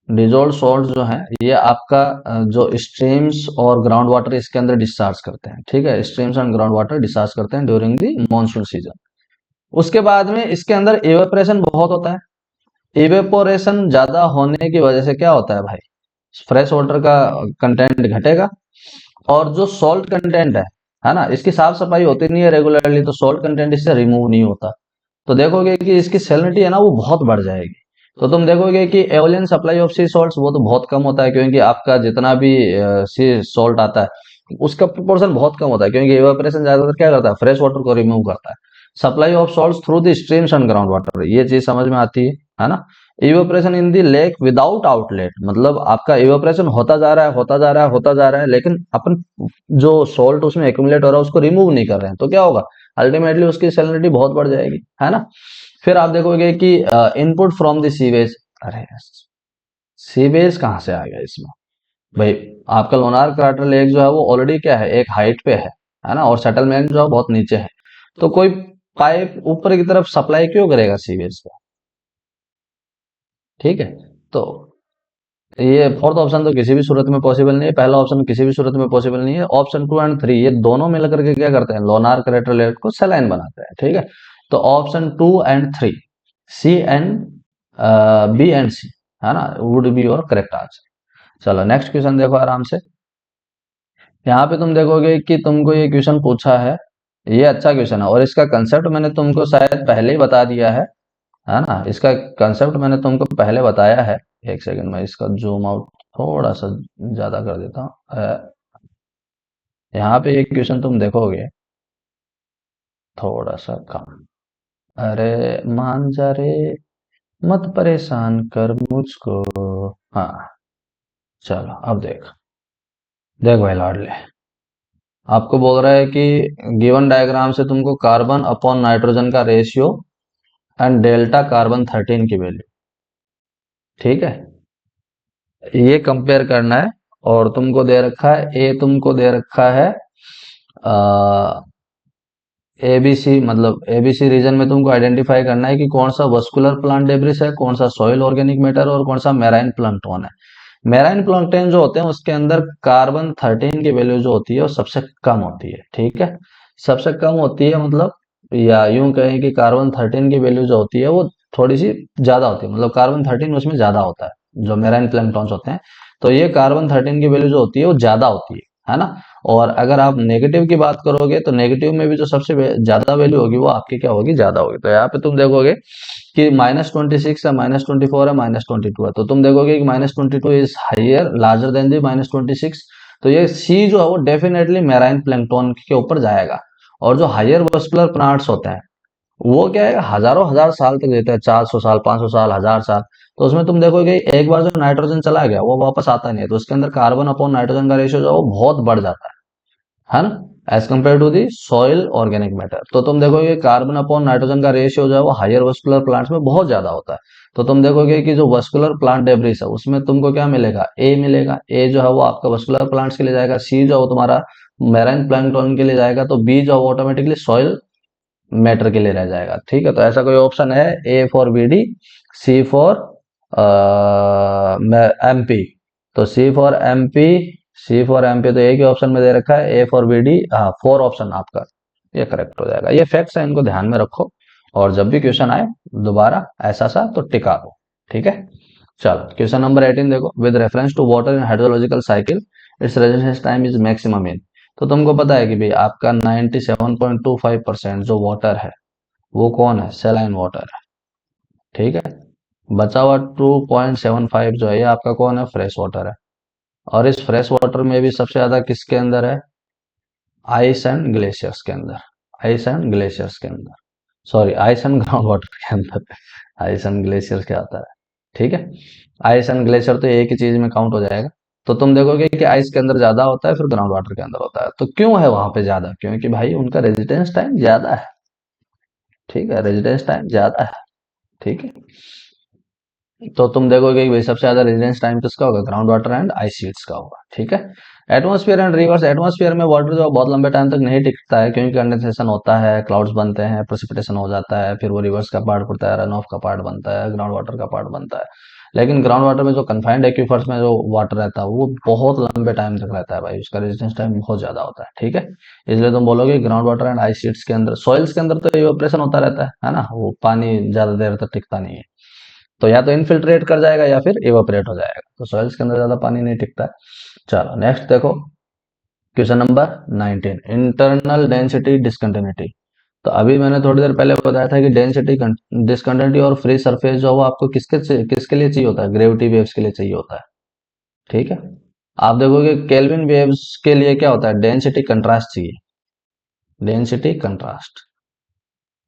डिजोल्व सॉल्ट जो है ये आपका जो स्ट्रीम्स और ग्राउंड वाटर इसके अंदर डिस्चार्ज करते हैं। ठीक है, streams and ground water discharge करते हैं ड्यूरिंग दी मॉनसून सीजन। उसके बाद में इसके अंदर इवेपोरेशन बहुत होता है। इवेपोरेशन ज्यादा होने की वजह से क्या होता है भाई, फ्रेश वाटर का कंटेंट घटेगा, और जो सॉल्ट कंटेंट है है ना, इसकी साफ सफाई होती नहीं है रेगुलरली, तो सॉल्ट कंटेंट इससे रिमूव नहीं होता। तो देखोगे कि इसकी सैलिनिटी है ना वो बहुत बढ़ जाएगी। तो तुम देखोगे कि एवलियन सप्लाई ऑफ सी सॉल्ट्स वो तो बहुत कम होता है, क्योंकि आपका जितना भी सी सॉल्ट आता है उसका प्रोपोर्शन बहुत कम होता है, क्योंकि इवेपोरेशन ज्यादातर क्या करता है, फ्रेश वाटर को रिमूव करता है। Supply of salts through the streams and ground water, ये चीज समझ में आती है ना। इवेपोरेशन इन दी लेक विदाउट आउटलेट, मतलब आपका इवेपोरेशन होता जा रहा है होता जा रहा है होता जा रहा है, लेकिन अपन जो सॉल्ट उसमें एक्यूमुलेट हो रहा है उसको रिमूव नहीं कर रहे हैं, तो क्या होगा, अल्टीमेटली उसकी सैलिनिटी बहुत बढ़ जाएगी, है ना। फिर आप देखोगे कि इनपुट फ्रॉम द सीवेज, अरे सीवेज कहाँ से आ गया इसमें भाई। आपका लोनार क्राटर लेक जो है वो ऑलरेडी क्या है, एक हाइट पे है ना, और सेटलमेंट जो है बहुत नीचे है। तो कोई पाइप ऊपर की तरफ सप्लाई क्यों करेगा सीवेज का, ठीक है। तो ये फोर्थ ऑप्शन तो किसी भी सूरत में पॉसिबल नहीं है, पहला ऑप्शन किसी भी सूरत में पॉसिबल नहीं है। ऑप्शन 2 और 3 ये दोनों मिलकर के क्या करते हैं, लोनार क्रेटर लेक को सलाइन बनाते हैं, ठीक है। तो ऑप्शन 2 और 3, सी एंड बी एंड सी, है ना, would be your correct answer. चलो नेक्स्ट क्वेश्चन देखो आराम से। यहाँ पे तुम देखोगे कि तुमको ये क्वेश्चन पूछा है अच्छा क्वेश्चन है, और इसका कंसेप्ट मैंने तुमको शायद पहले ही बता दिया है ना, इसका कंसेप्ट मैंने तुमको पहले बताया है। एक सेकंड में इसका जूम आउट थोड़ा सा ज्यादा कर देता हूँ। यहाँ पे एक क्वेश्चन तुम देखोगे थोड़ा सा कम, अरे मान जा रे, मत परेशान कर मुझको। हाँ, चलो अब देख, देख भाई लाडले, आपको बोल रहा है कि गिवन डायग्राम से तुमको कार्बन अपॉन नाइट्रोजन का रेशियो एंड डेल्टा कार्बन 13 की वैल्यू, ठीक है, ये कंपेयर करना है। और तुमको दे रखा है ए, तुमको दे रखा है एबीसी, मतलब एबीसी रीजन में तुमको आइडेंटिफाई करना है कि कौन सा वस्कुलर प्लांट डेब्रिस है, कौन सा सॉइल ऑर्गेनिक मैटर, और कौन सा मेराइन प्लांक्टोन है। मेराइन प्लांक्टोन जो होते हैं उसके अंदर कार्बन 13 की वैल्यू जो होती है वो सबसे कम होती है, ठीक है। सबसे कम होती है मतलब, या यूं कहें कि कार्बन 13 की वैल्यू जो होती है वो थोड़ी सी ज्यादा होती है, मतलब कार्बन 13 उसमें ज्यादा होता है जो मेराइन प्लैंक्टॉन्स होते हैं। तो ये कार्बन 13 की वैल्यू जो होती है वो ज्यादा होती है ना। और अगर आप नेगेटिव की बात करोगे तो नेगेटिव में भी जो सबसे ज्यादा वैल्यू होगी वो आपकी क्या होगी, ज्यादा होगी। तो यहाँ पे तुम देखोगे कि -26 है, -24 है, -22 है, तो तुम देखोगे कि -22 इज हाइयर लार्जर देन दी -26। तो ये सी जो है वो डेफिनेटली मेराइन प्लैंक्टोन के ऊपर जाएगा। और जो हाइयर वस्कुलर प्लांट्स होते हैं वो क्या है, हजारों हजार साल तक देते हैं, 400 साल, 500 साल, 1000 साल। तो उसमें तुम देखोगे एक बार जो नाइट्रोजन चला गया वो वापस आता नहीं है, तो उसके अंदर कार्बन अपॉन नाइट्रोजन का रेशियो जो है वो बहुत बढ़ जाता है ना, as compare to the soil organic matter. तो तुम देखोगे कार्बन अपॉन नाइट्रोजन का रेशियो जो है वो हायर वस्कुलर प्लांट्स में बहुत ज्यादा होता है। तो तुम देखोगे कि जो वस्कुलर प्लांट डेब्रिस है उसमें तुमको क्या मिलेगा, ए मिलेगा। ए जो है वो आपका वस्कुलर प्लांट्स के लिए जाएगा, सी जो है वो तुम्हारा मैराइन प्लैंक्टन के लिए जाएगा, तो बी जो है वो ऑटोमेटिकली सॉइल मैटर के लिए रह जाएगा, ठीक है। तो ऐसा कोई ऑप्शन है, A for B D, C for MP. तो सी फॉर एमपी तो एक ही ऑप्शन में दे रखा है, ए फॉर बी डी, हाँ, फोर ऑप्शन आपका ये करेक्ट हो जाएगा। ये फैक्ट्स है, इनको ध्यान में रखो, और जब भी क्वेश्चन आए दोबारा ऐसा सा तो टिका दो, ठीक है। चलो क्वेश्चन नंबर 18 देखो, with reference to water in hydrological cycle its residence time is maximum in. तो तुमको पता है कि भाई आपका 97.25% जो वाटर है वो कौन है, सेलाइन वाटर है, ठीक है। बचा हुआ 2.75 जो है ये आपका कौन है, फ्रेश वाटर है। और इस फ्रेश वाटर में भी सबसे ज्यादा किसके अंदर है, आइस एंड ग्लेशियर्स के अंदर, आइस एंड ग्लेशियर्स के अंदर, sorry ice and ground water के अंदर, आइस एंड ग्लेशियर्स क्या आता है, ठीक है। आइस एंड ग्लेशियर तो एक ही चीज में काउंट हो जाएगा। तो तुम देखोगे कि आइस के अंदर ज्यादा होता है, फिर ग्राउंड वाटर के अंदर होता है। तो क्यों है वहां पे ज्यादा, क्योंकि भाई उनका रेजिस्टेंस टाइम ज्यादा है, ठीक है, रेजिस्टेंस टाइम ज्यादा है, ठीक है। तो तुम देखोगे कि भाई सबसे ज्यादा रेजिडेंस टाइम किसका होगा, ground water and ice sheets का होगा, ठीक है। एटमॉस्फेयर एंड रिवर्स, एटमॉस्फेयर में वाटर जो है बहुत लंबे टाइम तक नहीं टिकता है, क्योंकि कंडेंसेशन होता है, क्लाउड्स बनते हैं, प्रेसिपिटेशन हो जाता है, फिर वो रिवर्स का पार्ट पड़ता है, रन ऑफ का पार्ट बनता है, ग्राउंड वाटर का पार्ट बनता है। लेकिन ग्राउंड वाटर में जो कन्फाइंड एक्वीफर्स में जो वाटर रहता है वो बहुत लंबे टाइम तक रहता है भाई, उसका रेजिस्टेंस टाइम बहुत ज्यादा होता है, ठीक है। इसलिए तुम बोलोगे ground water and ice sheets के अंदर, सॉइल्स के अंदर तो इवेपोरेशन होता रहता है ना, वो पानी ज्यादा देर तक टिकता नहीं है। तो या तो इनफिल्ट्रेट कर जाएगा या फिर इवेपोरेट हो जाएगा, तो सॉइल्स के अंदर ज्यादा पानी नहीं टिकता है। चलो नेक्स्ट देखो, question number 19, internal density discontinuity. तो अभी मैंने थोड़ी देर पहले बताया था कि डेंसिटी डिसकंटिन्यूटी और फ्री सरफेस जो है वो आपको किसके लिए चाहिए होता है, ग्रेविटी वेव्स के लिए चाहिए होता है। ठीक है, आप देखोगे केल्विन वेव्स के लिए क्या होता है, डेंसिटी कंट्रास्ट चाहिए, डेंसिटी कंट्रास्ट,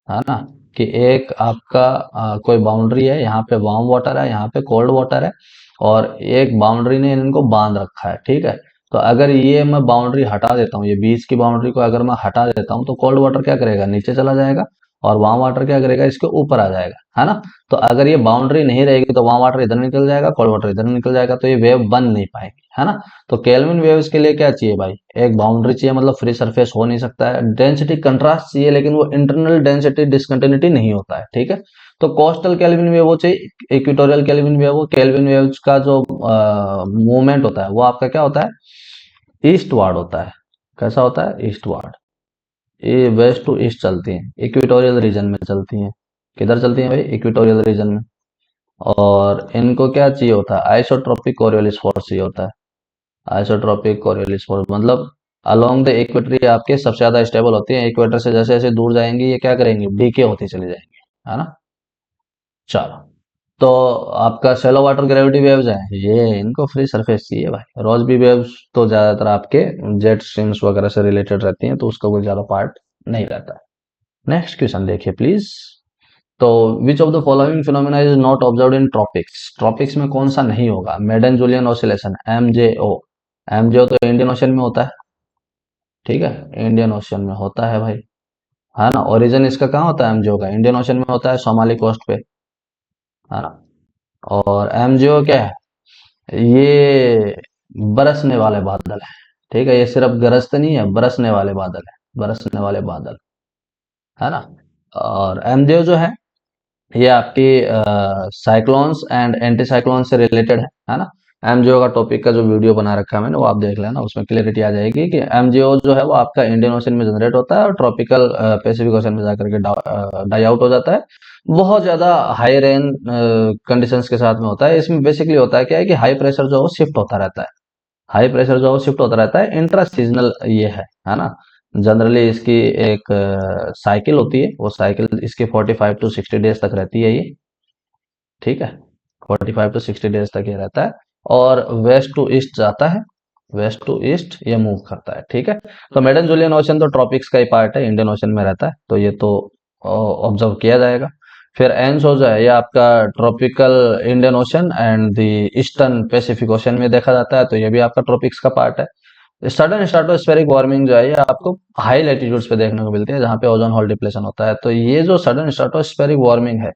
है ना, कि एक आपका कोई बाउंड्री है, यहाँ पे वार्म वाटर है, यहाँ पे कोल्ड वाटर है, और एक बाउंड्री ने इनको बांध रखा है। ठीक है, तो अगर ये मैं बाउंड्री हटा देता हूँ, ये बीच की बाउंड्री को अगर मैं हटा देता हूँ, तो कोल्ड वाटर क्या करेगा, नीचे चला जाएगा, और वार्म वाटर क्या करेगा, इसके ऊपर आ जाएगा, है ना। तो अगर ये बाउंड्री नहीं रहेगी तो वार्म वाटर इधर निकल जाएगा, कोल्ड वाटर इधर निकल जाएगा, तो ये वेव बन नहीं पाएगी, है ना। तो केल्विन वेव्स के लिए क्या चाहिए भाई, एक बाउंड्री चाहिए, मतलब फ्री सरफेस हो नहीं सकता है, डेंसिटी कंट्रास्ट चाहिए, लेकिन वो इंटरनल डेंसिटी डिसकंटिन्यूटी नहीं होता है। ठीक है, तो कोस्टल केल्विन वेव वो चाहिए, इक्वेटोरियल केल्विन वेव, वो केल्विन वेव्स का जो मूवमेंट होता है वो आपका क्या होता है, ईस्टवार्ड होता है। कैसा होता है, ईस्टवार्ड। ये वेस्ट टू ईस्ट चलती हैं, इक्वेटोरियल रीजन में चलती हैं। किधर चलती हैं भाई, इक्वेटोरियल रीजन में। और इनको क्या चाहिए होता है, आइसोट्रोपिक कोरियोलिस फोर्स चाहिए होता है। आइसोट्रोपिक कोरियोलिस फोर्स मतलब अलोंग द इक्वेटर ये आपके सबसे ज्यादा स्टेबल होती है, इक्वेटर से जैसे जैसे दूर जाएंगी ये क्या करेंगी, डीके होती चली जाएंगी, है ना। चलो, तो आपका शेलो वाटर ग्रेविटी वेव्स है, ये इनको फ्री सरफेस चाहिए भाई। रोजबी वेव्स तो ज्यादातर आपके जेट स्ट्रीम्स वगैरह से रिलेटेड रहती हैं, तो उसका कोई ज्यादा पार्ट नहीं रहता है। नेक्स्ट क्वेश्चन देखिए प्लीज। तो which of the following phenomena is not observed in tropics, tropics में कौन सा नहीं होगा, maiden Julian oscillation, MJO. MJO तो इंडियन ओशन में होता है, ठीक है, इंडियन ओशन में होता है भाई, है ना। ओरिजिन इसका कहाँ होता है एमजेओ का, इंडियन ओशन में होता है, सोमाली कोस्ट पे, है ना। और एमजेओ क्या है, ये बरसने वाले बादल है। ठीक है, ये सिर्फ गरजते नहीं है, बरसने वाले बादल है, बरसने वाले बादल, है ना। और एमजेओ जो है आपकी साइक्लोन्स एंड एंटी साइक्लोन से रिलेटेड है ना। एमजीओ का टॉपिक का जो वीडियो बना रखा है मैंने, वो आप देख लेना, उसमें क्लियरिटी आ जाएगी कि एमजीओ जो है वो आपका इंडियन ओशन में जनरेट होता है और ट्रॉपिकल पैसिफिक ओशन में जाकर के डाई आउट हो जाता है। बहुत ज्यादा हाई रेन कंडीशंस के साथ में होता है। इसमें बेसिकली होता है क्या है कि हाई प्रेशर जो है वो शिफ्ट होता रहता है, हाई प्रेशर जो है वो शिफ्ट होता रहता है, इंट्रा सीजनल ये है ना। जनरली इसकी एक साइकिल होती है, वो साइकिल इसकी 45 to 60 डेज तक रहती है ये। ठीक है, 45 to 60 डेज तक ये रहता है, और वेस्ट टू ईस्ट जाता है, वेस्ट टू ईस्ट ये मूव करता है। ठीक है, तो मेडन जूलियन ओशन तो ट्रॉपिक्स का ही पार्ट है, इंडियन ओशन में रहता है, तो ये तो ऑब्जर्व किया जाएगा। फिर एनसो जो है ये आपका tropical Indian ocean and the eastern Pacific ocean में देखा जाता है, तो ये भी आपका ट्रॉपिक्स का पार्ट है। सडन स्ट्रेटोस्फेरिक वार्मिंग जो है ये आपको हाई लैटिट्यूड्स पे देखने को मिलती है, जहाँ पे ओजोन होल डिप्लेशन होता है। तो ये जो सडन स्ट्रेटोस्फेरिक वार्मिंग है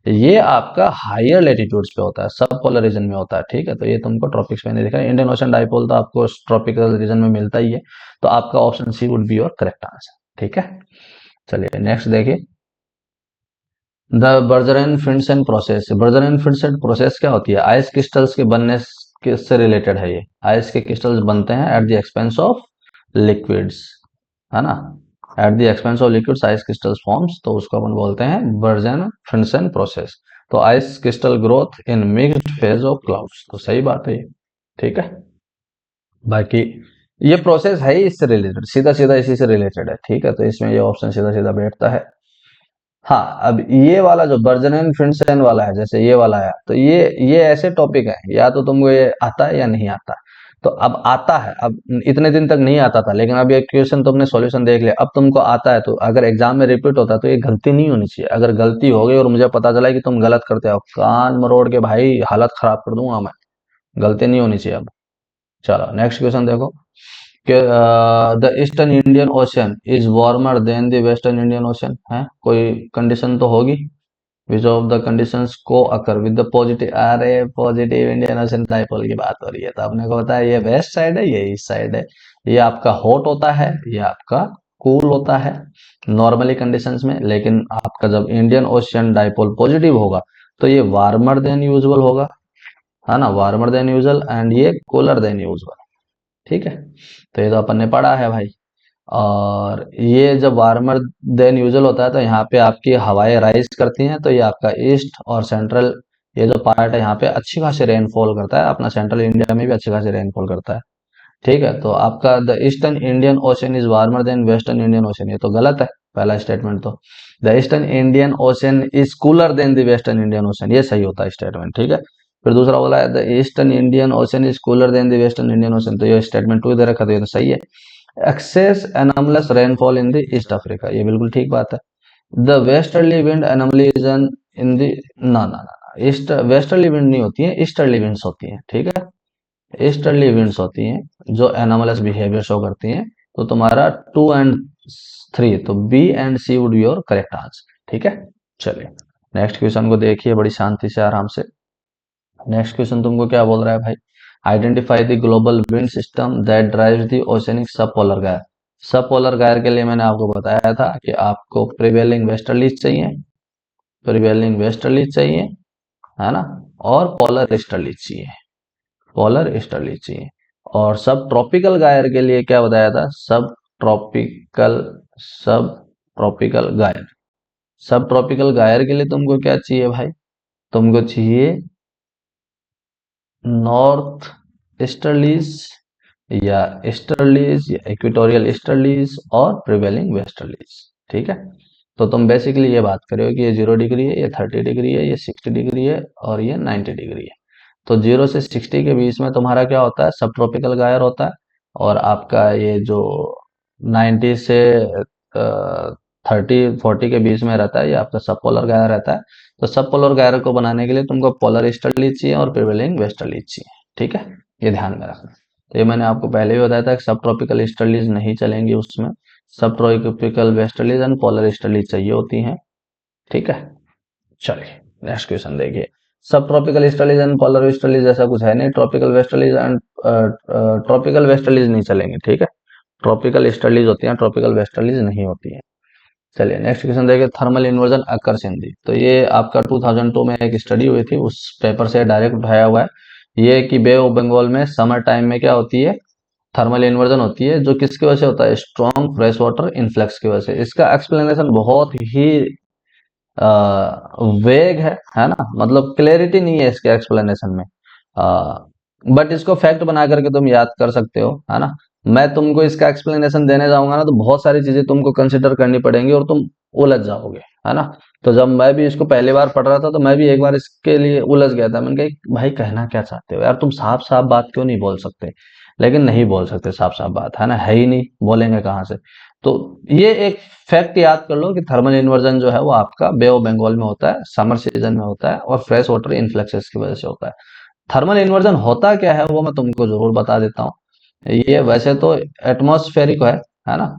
ये आपका हायर लेटीट्यूड्स पे होता है, सब पोलर रीजन में होता है। ठीक है, तो ये तुमको ट्रॉपिक्स में नहीं दिखा। इंडियन ओशन डाइपोल तो आपको ट्रॉपिकल रीजन में मिलता ही है, तो आपका option C would be your correct answer. ठीक है, चलिए नेक्स्ट देखिए। The Bergeron Findeisen process, Bergeron Findeisen process क्या होती है, आइस क्रिस्टल्स के बनने से रिलेटेड है ये। आइस के क्रिस्टल्स बनते हैं at the expense of liquids, है ना। At the expense of liquids ice crystals forms, तो उसको अपन बोलते हैं बर्जन फिंसन प्रोसेस। तो ice crystal growth in mixed phase of clouds, तो सही बात है ये। ठीक है, बाकी ये प्रोसेस है ही इससे रिलेटेड, सीधा सीधा इसी से रिलेटेड है। ठीक है, तो इसमें ये ऑप्शन सीधा सीधा बैठता है। हाँ, अब ये वाला जो बर्जन एंड फिंसन वाला है, जैसे ये वाला है, तो ये ऐसे टॉपिक है, या तो तुमको ये आता है या नहीं आता। तो अब आता है, अब इतने दिन तक नहीं आता था, लेकिन अब ये क्वेश्चन तुमने सॉल्यूशन देख लिया, अब तुमको आता है, तो अगर एग्जाम में रिपीट होता है तो ये गलती नहीं होनी चाहिए। अगर गलती हो गई और मुझे पता चला कि तुम गलत करते हो, कान मरोड़ के भाई हालत खराब कर दूंगा मैं। गलती नहीं होनी चाहिए अब। चलो नेक्स्ट क्वेश्चन देखो कि the eastern Indian ocean is warmer than the western Indian ocean, है कोई कंडीशन तो होगी। विच ऑफ द कंडीशंस को अकर विद द पॉजिटिव, अरे पॉजिटिव इंडियन ओशन डाइपोल की बात हो रही है, तो आपने को पता है ये वेस्ट साइड है, ये ईस्ट साइड है। ये आपका हॉट होता है, ये आपका कूल होता है नॉर्मली कंडीशंस में, लेकिन आपका जब इंडियन ओशियन डाइपोल पॉजिटिव होगा तो ये वार्मर देन यूजुअल होगा, है ना, वार्मर देन यूजुअल, एंड ये कूलर देन यूजुअल। ठीक है, तो ये तो अपन ने पढ़ा है भाई। और ये जब वार्मर देन यूजुअल होता है तो यहाँ पे आपकी हवाएं राइज करती हैं, तो ये आपका ईस्ट और सेंट्रल ये जो पार्ट है यहाँ पे अच्छी खासी रेनफॉल करता है, अपना सेंट्रल इंडिया में भी अच्छी खासी रेनफॉल करता है। ठीक है, तो आपका the eastern Indian ocean is warmer than western Indian ocean, ये तो गलत है पहला स्टेटमेंट तो। The eastern Indian ocean is cooler than the western Indian ocean, ये सही होता है स्टेटमेंट, ठीक है। फिर दूसरा बोला है the eastern Indian ocean is cooler than the western Indian ocean, तो ये स्टेटमेंट टू दे रखा, तो ये तो सही है। Excess anomalous rainfall in the east Africa, ये बिल्कुल ठीक बात है। The westerly wind anomaly is in the, ना ना ना, ईस्ट वेस्टर्ली विंड नहीं होती है, ईस्टर्ली विंड्स होती है, ठीक है। ईस्टर्ली विंड्स होती हैं जो एनोमलस बिहेवियर शो करती हैं। तो तुम्हारा 2 और 3, तो B and C would be your correct answer, ठीक है। चलिए नेक्स्ट क्वेश्चन को देखिए बड़ी शांति से आराम से। नेक्स्ट क्वेश्चन तुमको क्या बोल रहा है भाई, identify the global wind system that drives the oceanic सब पोलर गायर। सब पोलर गायर के लिए मैंने आपको बताया था कि आपको प्रिवेलिंग वेस्टर्लीज चाहिए, प्रिवेलिंग वेस्टर्लीज चाहिए, है ना, और पोलर ईस्टर्लीज चाहिए, पोलर ईस्टर्ली चाहिए। और सब ट्रॉपिकल गायर के लिए क्या बताया था, ट्रॉपिकल सब ट्रॉपिकल गायर, सब ट्रॉपिकल गायर के लिए तुमको क्या चाहिए भाई, तुमको चाहिए नॉर्थ ईस्टर्लीज या ईस्टर्लीज या इक्वेटोरियल ईस्टर्लीज और प्रिवेलिंग वेस्टर्लीज, ठीक है। तो तुम बेसिकली ये बात करो कि ये 0 डिग्री है, ये 30 डिग्री है, ये 60 डिग्री है और ये 90 डिग्री है। तो 0 से 60 के बीच में तुम्हारा क्या होता है, सब ट्रॉपिकल गायर होता है। और आपका ये जो 90 से 30 40 के बीच में रहता है, ये आपका सब पोलर गायर रहता है। तो सब पोलर गायर को बनाने के लिए तुमको पोलर ईस्टर्ली चाहिए और प्रिवेलिंग वेस्टर्ली चाहिए, ठीक है, ये ध्यान में रखना। तो ये मैंने आपको पहले भी बताया था कि सब ट्रॉपिकल ईस्टर्लीज नहीं चलेंगी उसमें, सब tropical westerlies and polar easterlies चाहिए होती हैं, ठीक है। चलिए नेक्स्ट क्वेश्चन देखिए, सब tropical easterlies and polar easterlies ऐसा कुछ है नहीं, tropical westerlies and tropical westerlies नहीं चलेंगे, ठीक है। ट्रॉपिकल ईस्टर्लीज होती हैं, ट्रॉपिकल वेस्टर्लीज नहीं होती हैं। चलिए नेक्स्ट क्वेश्चन देखिए, थर्मल इन्वर्जन अकर्स इन दी, तो ये आपका 2002 में एक स्टडी हुई थी, उस पेपर से डायरेक्ट उठाया हुआ है। ये कि बे ऑफ बंगाल में समर टाइम में क्या होती है, थर्मल इन्वर्जन होती है, जो किसकी वजह से होता है, स्ट्रॉन्ग फ्रेश वाटर इन्फ्लक्स की वजह से। इसका एक्सप्लेनेशन बहुत ही वेग है ना, मतलब क्लैरिटी नहीं है इसके एक्सप्लेनेशन में, बट इसको फैक्ट बना करके तुम याद कर सकते हो, है ना। मैं तुमको इसका एक्सप्लेनेशन देने जाऊंगा ना, तो बहुत सारी चीजें तुमको कंसिडर करनी पड़ेंगी और तुम उलझ जाओगे, है ना। तो जब मैं भी इसको पहली बार पढ़ रहा था, तो मैं भी एक बार इसके लिए उलझ गया था। मैंने कहा भाई कहना क्या चाहते हो यार, तुम साफ साफ बात क्यों नहीं बोल सकते, लेकिन नहीं बोल सकते साफ साफ बात, है ना, है ही नहीं, बोलेंगे कहाँ से। तो ये एक फैक्ट याद कर लो कि थर्मल इन्वर्जन जो है वो आपका बे ऑफ बंगाल में होता है, समर सीजन में होता है और फ्रेश वाटर इन्फ्लक्सेस की वजह से होता है। थर्मल इन्वर्जन होता क्या है वो मैं तुमको जरूर बता देता हूँ। ये वैसे तो एटमॉस्फेरिक है ना।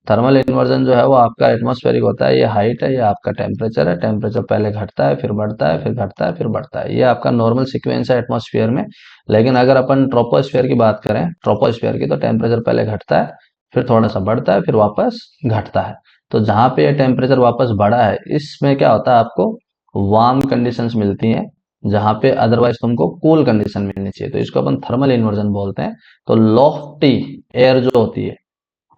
थर्मल इन्वर्जन जो है वो आपका एटमॉस्फेरिक होता है, ये हाइट है, ये आपका टेम्परेचर है, टेम्परेचर पहले घटता है फिर बढ़ता है, फिर घटता है फिर बढ़ता है, ये आपका नॉर्मल सीक्वेंस है एटमॉस्फेयर में। लेकिन अगर अपन ट्रोपोस्फेयर की बात करें, ट्रोपोस्फेयर की, तो टेम्परेचर पहले घटता है, फिर थोड़ा सा बढ़ता है, फिर वापस घटता है। तो जहां पे ये टेम्परेचर वापस बढ़ा है, इसमें क्या होता है, आपको वार्म कंडीशंस मिलती हैं, जहां पे अदरवाइज तुमको कूल कंडीशन मिलनी चाहिए, तो इसको अपन थर्मल इन्वर्जन बोलते हैं। तो लॉफ्टी एयर जो होती है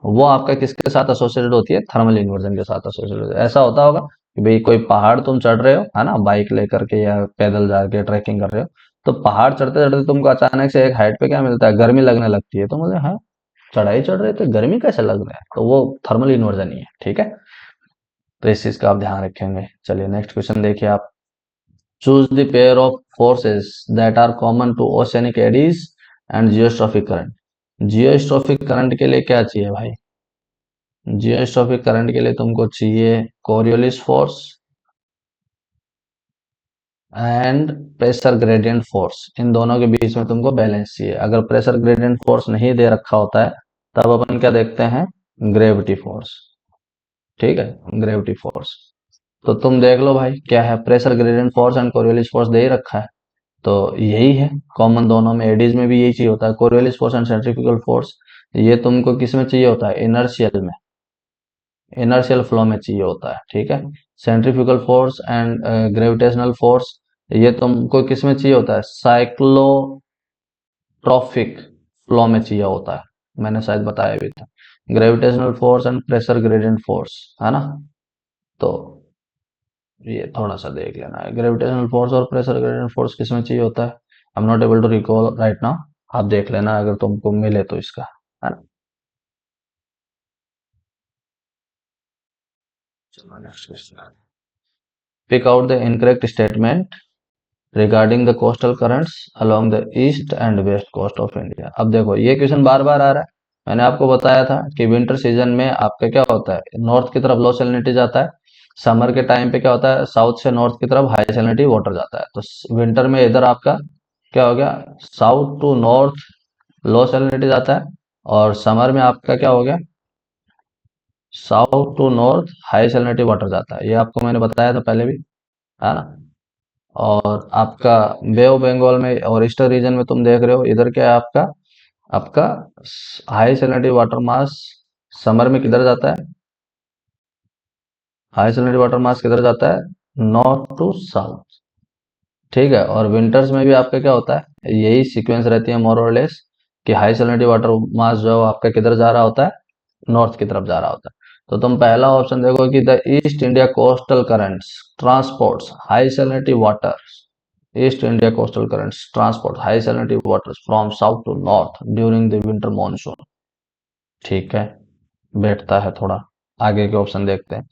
वो आपका किसके साथ एसोसिएटेड होती है, थर्मल इन्वर्जन के साथ एसोसिएटेड होती है। ऐसा होता होगा कि भाई कोई पहाड़ तुम चढ़ रहे हो, है ना, बाइक लेकर के या पैदल जाके ट्रैकिंग कर रहे हो, तो पहाड़ चढ़ते चढ़ते तुमको अचानक से एक हाइट पे क्या मिलता है, गर्मी लगने लगती है, तो मुझे हाँ, चढ़ाई चढ़ रहे थे गर्मी कैसे लग रहा है, तो वो थर्मल इन्वर्जन ही है, ठीक है। तो इस चीज का आप ध्यान रखेंगे। चलिए नेक्स्ट क्वेश्चन देखिए आप, choose the pair of forces that are common to oceanic eddies and geostrophic current. Geostrophic current के लिए क्या चाहिए भाई, जियोस्ट्रॉफिक करंट के लिए तुमको चाहिए Coriolis force and pressure gradient force, इन दोनों के बीच में तुमको बैलेंस चाहिए। अगर प्रेशर ग्रेडियंट फोर्स नहीं दे रखा होता है, तब अपन क्या देखते हैं, ग्रेविटी फोर्स, ठीक है, ग्रेविटी फोर्स। तो तुम देख लो भाई क्या है, pressure gradient force and Coriolis force दे ही रखा है, तो यही है कॉमन दोनों में। एडीज में भी यही चाहिए होता है, Coriolis force and centrifugal force. ये तुमको किस में चाहिए होता है, इनर्शियल में, इनर्शियल फ्लो में चाहिए होता है, ठीक है। Centrifugal force and gravitational force, ये तुमको किस में चाहिए होता है, साइक्लोट्रॉफिक फ्लो में चाहिए होता है, मैंने शायद बताया भी था। Gravitational force and pressure gradient force, है ना। तो ये थोड़ा सा देख लेना है, ग्रेविटेशनल फोर्स और प्रेशर ग्रेडियंट फोर्स किस में चाहिए होता है, I am not able to recall right now. आप देख लेना अगर तुमको मिले तो इसका, है ना। चलो next question. Pick out the incorrect statement regarding the coastal currents along the east and west coast of India. अब देखो ये क्वेश्चन बार बार आ रहा है। मैंने आपको बताया था कि विंटर सीजन में आपका क्या होता है, नॉर्थ की तरफ लो सैलिनिटी जाता है। समर के टाइम पे क्या होता है, साउथ से नॉर्थ की तरफ हाई सैलिनिटी वाटर जाता है। तो विंटर में इधर आपका क्या हो गया, south to north low salinity जाता है, और समर में आपका क्या हो गया, south to north high salinity water जाता है। ये आपको मैंने बताया था पहले भी, है ना। और आपका बे ऑफ बंगाल में और ईस्टर्न रीजन में तुम देख रहे हो, इधर क्या है आपका, आपका high salinity water mass summer में किधर जाता है, हाई सैलिनिटी वाटर मास किधर जाता है, नॉर्थ टू साउथ। ठीक है, और विंटर्स में भी आपका क्या होता है, यही सीक्वेंस रहती है मोर और लेस, कि हाई सैलिनिटी वाटर मास जो है आपका किधर जा रहा होता है, नॉर्थ की तरफ जा रहा होता है। तो तुम पहला ऑप्शन देखो कि the East India coastal currents transports high salinity water, East India coastal currents transport high salinity waters from south to north during the winter monsoon. ठीक है, बैठता है थोड़ा। आगे के ऑप्शन देखते हैं।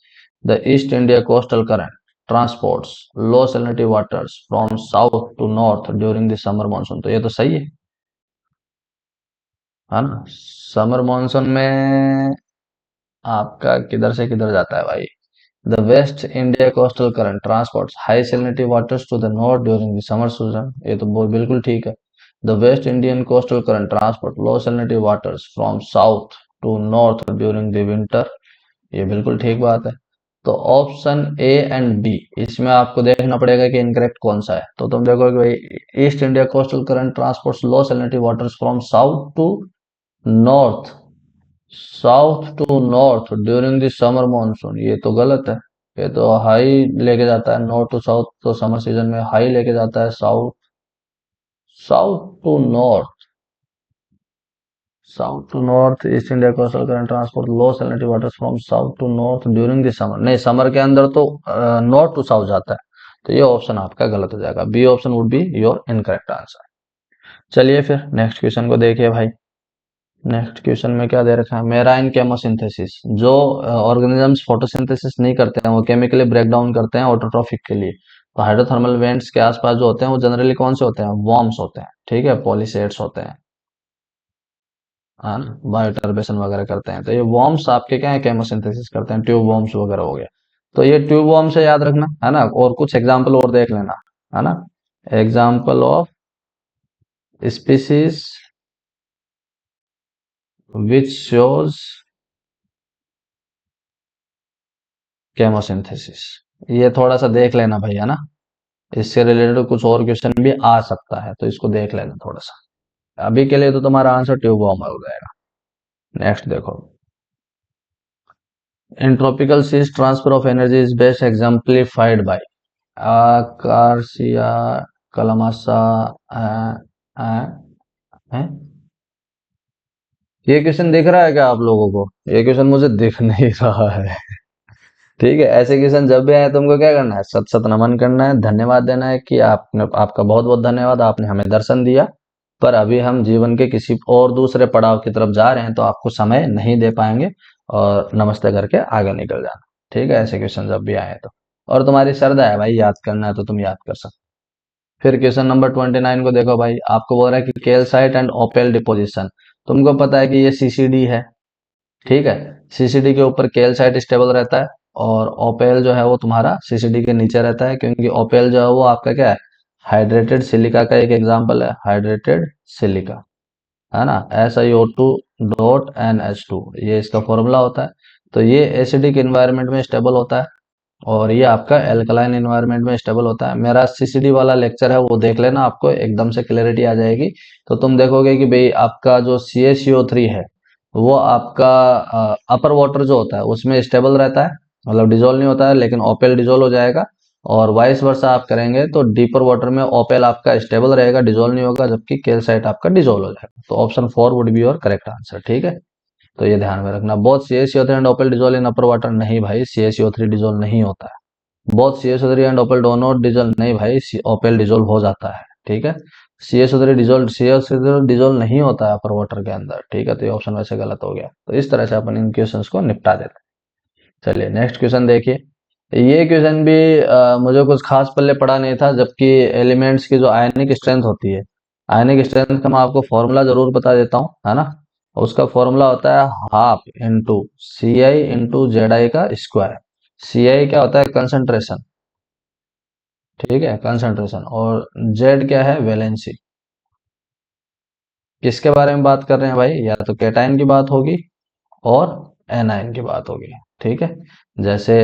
The East India coastal current transports low salinity waters from south to north during the summer monsoon. तो ये तो सही है ना। समर मॉनसून में आपका किधर से किधर जाता है भाई, the West India coastal current transports high salinity waters to the north during the summer season. ये तो बिल्कुल ठीक है। The West Indian coastal current transport low salinity waters from south to north during the winter. ये बिल्कुल ठीक बात है। तो ऑप्शन ए एंड बी, इसमें आपको देखना पड़ेगा कि इनकरेक्ट कौन सा है। तो तुम देखो कि भाई East India coastal current transports low salinity waters from south to north, south to north during the summer monsoon, ये तो गलत है। ये तो हाई लेके जाता है, नॉर्थ टू साउथ तो समर सीजन में हाई लेके जाता है, south, south to north, south to north East India coastal current transport low salinity waters from south to north during the summer. नहीं, समर के अंदर तो नॉर्थ टू साउथ जाता है। तो ये ऑप्शन आपका गलत हो जाएगा, B option would be your incorrect answer. चलिए फिर नेक्स्ट क्वेश्चन को देखिए भाई। नेक्स्ट क्वेश्चन में क्या दे रखा है, मेराइन केमोसिंथेसिस। जो ऑर्गेनिजम्स फोटोसिंथेसिस नहीं करते हैं, वो केमिकली ब्रेक डाउन करते हैं ऑटोट्रॉफिक के लिए। तो हाइड्रोथर्मल वेंट्स के आसपास जो होते हैं वो जनरली कौन से होते हैं, वॉर्म्स होते हैं। ठीक है, पॉलीसेट्स होते हैं, हाँ ना, बायोटर्बेशन वगैरह करते हैं। तो ये वॉर्म्स आपके क्या है, केमोसिंथेसिस करते हैं, ट्यूब वॉर्म्स वगैरह हो गया। तो ये ट्यूब वॉर्म से याद रखना, है ना। और कुछ एग्जाम्पल और देख लेना, है ना। Example of species which shows chemosynthesis, ये थोड़ा सा देख लेना भाई, है ना। इससे रिलेटेड कुछ और क्वेश्चन भी आ सकता है, तो इसको देख लेना थोड़ा सा। अभी के लिए तो तुम्हारा आंसर ट्यूब वॉर्म हो जाएगा। नेक्स्ट देखो, in tropical seas transfer of energy is best exemplified by आकार्सिया कलामासा है। ये क्वेश्चन दिख रहा है क्या आप लोगों को, ये क्वेश्चन मुझे दिख नहीं रहा है। ठीक है, ऐसे क्वेश्चन जब भी आए तुमको क्या करना है, सत सत नमन करना है, धन्यवाद देना है कि आपने, आपका बहुत बहुत धन्यवाद, आपने हमें दर्शन दिया। पर अभी हम जीवन के किसी और दूसरे पड़ाव की तरफ जा रहे हैं, तो आपको समय नहीं दे पाएंगे, और नमस्ते करके आगे निकल जाना। ठीक है, ऐसे क्वेश्चन जब भी आए तो। और तुम्हारी श्रद्धा है भाई, याद करना है तो तुम याद कर सकते। फिर क्वेश्चन नंबर 29 को देखो भाई। आपको बोल रहा है कि कैल्साइट एंड ओपेल डिपोजिशन। तुमको पता है कि ये सीसीडी है। ठीक है, सीसीडी के ऊपर कैल्साइट स्टेबल रहता है, और ओपेल जो है वो तुम्हारा सीसीडी के नीचे रहता है, क्योंकि ओपेल जो है वो आपका क्या है, हाइड्रेटेड सिलिका का एक एग्जांपल है, हाइड्रेटेड सिलिका, है ना। SiO2.NH2 ये इसका फॉर्मूला होता है। तो ये एसिडिक इन्वायरमेंट में स्टेबल होता है, और ये आपका एल्कलाइन इन्वायरमेंट में स्टेबल होता है। मेरा सीसीडी वाला लेक्चर है, वो देख लेना, आपको एकदम से क्लैरिटी आ जाएगी। तो तुम देखोगे कि भाई आपका जो CaCO3 है, वो आपका अपर वाटर जो होता है उसमें स्टेबल रहता है, मतलब डिजोल्व नहीं होता है, लेकिन ओपेल डिजोल्व हो जाएगा। और वाइस वर्सा आप करेंगे तो डीपर वाटर में ओपेल आपका स्टेबल रहेगा, डिजोल्व नहीं होगा, जबकि कैल्साइट आपका डिजोल्व हो जाएगा। तो option 4 would be your correct answer. ठीक है, तो ये ध्यान में रखना। बहुत CaCO3 and opal dissolve in upper water, नहीं भाई, CaCO3 डिजोल्व नहीं होता है। बहुत CaCO3 and opal do not dissolve, नहीं भाई, ओपेल डिजोल्व हो जाता है। ठीक है, सी एच डिजोल्व नहीं होता है अपर वाटर के अंदर, ठीक है, तो ये ऑप्शन वैसे गलत हो गया। तो इस तरह से अपन इन क्वेश्चंस को निपटा देते हैं। चलिए नेक्स्ट क्वेश्चन देखिए। ये क्वेश्चन भी मुझे कुछ खास पल्ले पड़ा नहीं था, जबकि एलिमेंट्स की जो आयनिक स्ट्रेंथ होती है, आयनिक स्ट्रेंथ का मैं आपको फॉर्मूला जरूर बता देता हूँ, है ना। उसका फॉर्मूला होता है half into C I into Z I का स्क्वायर। सी आई क्या होता है, कंसंट्रेशन, ठीक है, कंसंट्रेशन, और जेड क्या है, वैलेंसी। किसके बारे में बात कर रहे हैं भाई, या तो कैटायन की बात होगी और एनायन की बात होगी, ठीक है। जैसे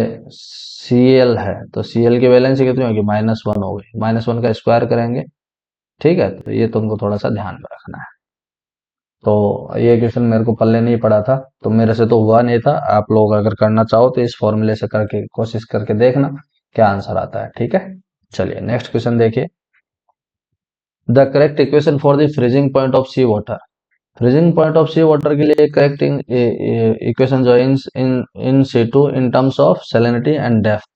Cl है तो Cl की वैलेंसी कितनी होगी, -1 हो गई, -1 का स्क्वायर करेंगे, ठीक है। तो ये तुमको थोड़ा सा ध्यान में रखना है। तो ये क्वेश्चन मेरे को पल्ले नहीं पड़ा था, तो मेरे से तो हुआ नहीं था। आप लोग अगर करना चाहो तो इस फॉर्मूले से करके कोशिश करके देखना क्या आंसर आता है, ठीक है। चलिए नेक्स्ट क्वेश्चन देखिए। The correct equation for the freezing point of sea water. Freezing point of sea water के लिए करेक्ट इक्वेशन जो है in in in situ in terms of salinity and depth,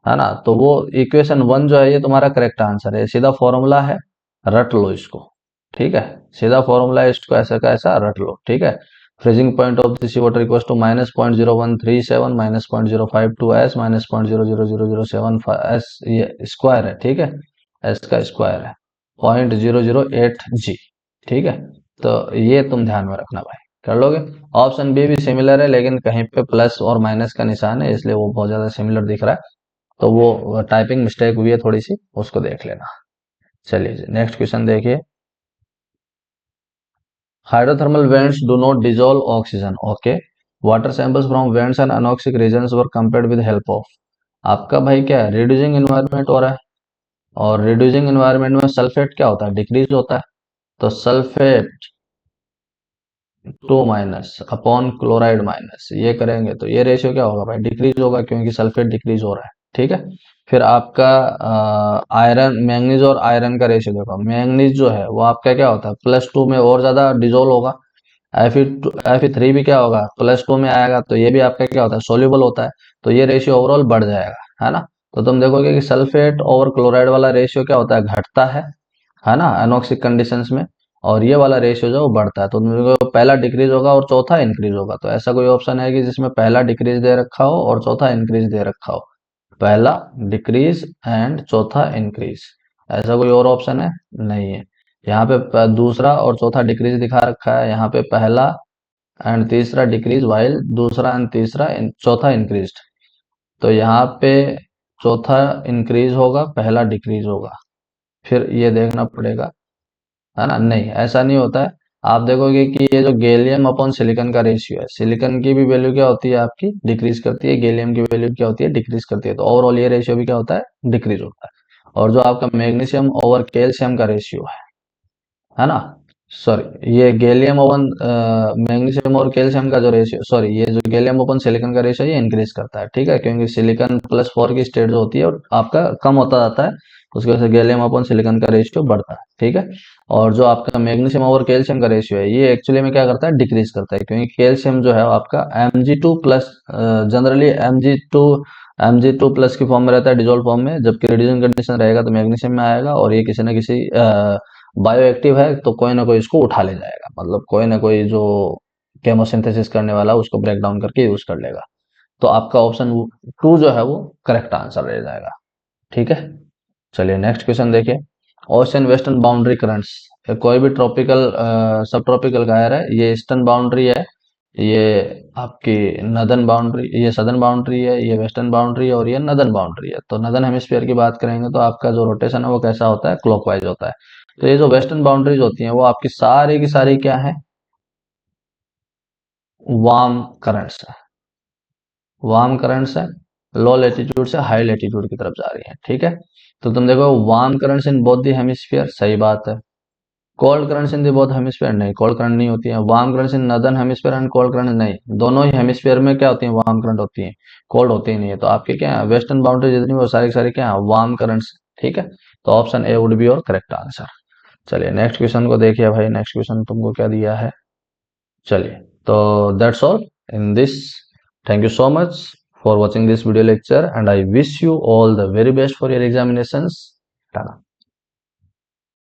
है ना। तो वो इक्वेशन 1 जो है ये तुम्हारा करेक्ट आंसर है, सीधा फॉर्मूला है, रट लो इसको, ठीक है। सीधा फॉर्मूला है, इसको ऐसा का ऐसा रट लो, ठीक है। Freezing point of the sea water equal to -0.0137 -0.052 s -0.00007 S, ये स्क्वायर है, ठीक है, एस का स्क्वायर है 0.008 g, ठीक है। तो ये तुम ध्यान में रखना भाई, कर लोगे। ऑप्शन बी भी सिमिलर है, लेकिन कहीं पे प्लस और माइनस का निशान है, इसलिए वो बहुत ज्यादा सिमिलर दिख रहा है, तो वो टाइपिंग मिस्टेक हुई है थोड़ी सी, उसको देख लेना। चलिए नेक्स्ट क्वेश्चन देखिए। Hydrothermal vents do not dissolve oxygen, okay. Water samples from vents and anoxic regions were compared with help of. आपका भाई क्या है, रिड्यूसिंग एनवायरनमेंट हो रहा है, और रिड्यूसिंग एनवायरनमेंट में सल्फेट क्या होता है, डिक्रीज होता है। तो सल्फेट 2 - अपॉन क्लोराइड माइनस, ये करेंगे तो ये रेशियो क्या होगा भाई, डिक्रीज होगा, क्योंकि सल्फेट डिक्रीज हो रहा है, ठीक है। फिर आपका आयरन, मैंगनीज और आयरन का रेशियो देखो, मैंगनीज जो है वो आपका क्या होता है, +2 में और ज्यादा डिजोल्व होगा। Fe3 भी क्या होगा, +2 में आएगा, तो ये भी आपका क्या होता है, सोल्यूबल होता है, तो ये रेशियो ओवरऑल बढ़ जाएगा, है ना। तो तुम देखोगे कि सल्फेट और क्लोराइड वाला रेशियो क्या होता है, घटता है ना, अनॉक्सिक कंडीशंस में, और ये वाला रेशियो जो है वो बढ़ता है। तो तुम देखो पहला डिक्रीज होगा और चौथा इंक्रीज होगा, तो ऐसा कोई ऑप्शन है कि जिसमें पहला डिक्रीज दे रखा हो और चौथा इंक्रीज दे रखा हो, पहला डिक्रीज एंड चौथा इंक्रीज, ऐसा कोई और ऑप्शन है, नहीं है। यहाँ पे दूसरा और चौथा डिक्रीज दिखा रखा है, यहाँ पे पहला एंड तीसरा डिक्रीज, वाइल दूसरा एंड तीसरा चौथा इंक्रीज। तो यहाँ पे चौथा इंक्रीज होगा, पहला डिक्रीज होगा, फिर ये देखना पड़ेगा, है ना। नहीं, ऐसा नहीं होता है। आप देखोगे कि ये जो गैलियम अपॉन सिलिकॉन का रेशियो है, सिलिकॉन की भी वैल्यू क्या होती है आपकी, डिक्रीज करती है, गैलियम की वैल्यू क्या होती है, डिक्रीज करती है, तो ओवरऑल ये रेशियो भी क्या होता है, डिक्रीज होता है। और जो आपका मैग्नीशियम ओवर कैल्शियम का रेशियो है ना, सॉरी, ये गैलियम ओवन मैग्नीशियम और कैल्शियम का जो रेशियो, सॉरी, ये जो गैलियम ओपन सिलिकॉन का रेशियो ये इंक्रीज करता है, ठीक है, क्योंकि सिलिकॉन +4 की स्टेट जो होती है और आपका कम होता जाता है, उसकी वजह से गैलियम ओपन सिलिकॉन का रेशियो बढ़ता है, ठीक है। और जो आपका मैग्नीशियम और कैल्शियम का रेशियो है ये एक्चुअली में क्या करता है, डिक्रीज करता है, क्योंकि कैल्शियम जो है वो आपका Mg2+, जनरली Mg2+ की फॉर्म में रहता है, डिजोल्व फॉर्म में, जबकि रिड्यूसिंग कंडीशन रहेगा तो मैग्नीशियम में आएगा, और ये किसी ना किसी बायो एक्टिव है, तो कोई ना कोई इसको उठा ले जाएगा, मतलब कोई ना कोई जो केमोसिंथेसिस करने वाला उसको ब्रेक डाउन करके यूज कर लेगा। तो आपका ऑप्शन 2 जो है वो करेक्ट आंसर रह जाएगा, ठीक है। चलिए नेक्स्ट क्वेश्चन देखिए। ओशन वेस्टर्न बाउंड्री करंट्स, कोई भी ट्रॉपिकल सब ट्रॉपिकल का है, ये ईस्टर्न बाउंड्री है, ये आपकी नदर्न बाउंड्री, ये सदर्न बाउंड्री है, ये वेस्टर्न बाउंड्री है, और ये नदर्न बाउंड्री है। तो नदर्न हेमिस्फीयर की बात करेंगे तो आपका जो रोटेशन है वो कैसा होता है, क्लॉकवाइज होता है। तो ये जो वेस्टर्न बाउंड्रीज होती हैं वो आपकी सारी की सारी क्या है, वार्म करंट्स है, वार्म करंट्स है, लो लेटीट्यूड से हाई लेटीट्यूड की तरफ जा रही है, ठीक है। तो तुम देखो warm currents in both the hemisphere, सही बात है। Cold currents in the both hemisphere, नहीं, कोल्ड करंट नहीं होती है। Warm currents in northern hemisphere and cold current, नहीं, दोनों ही हेमिस्फीयर में क्या होती है, वार्म करंट होती है, कोल्ड होती ही नहीं है। तो आपके क्या है, वेस्टर्न बाउंड्री जितनी वो सारी की सारी क्या है, वार्म करंट्स, ठीक है। तो ऑप्शन ए वुड बी और करेक्ट आंसर। चलिए नेक्स्ट क्वेश्चन को देखिए भाई, नेक्स्ट क्वेश्चन तुमको क्या दिया है। चलिए, तो that's all in this. Thank you so much for watching this video lecture, and I wish you all the very best for your examinations.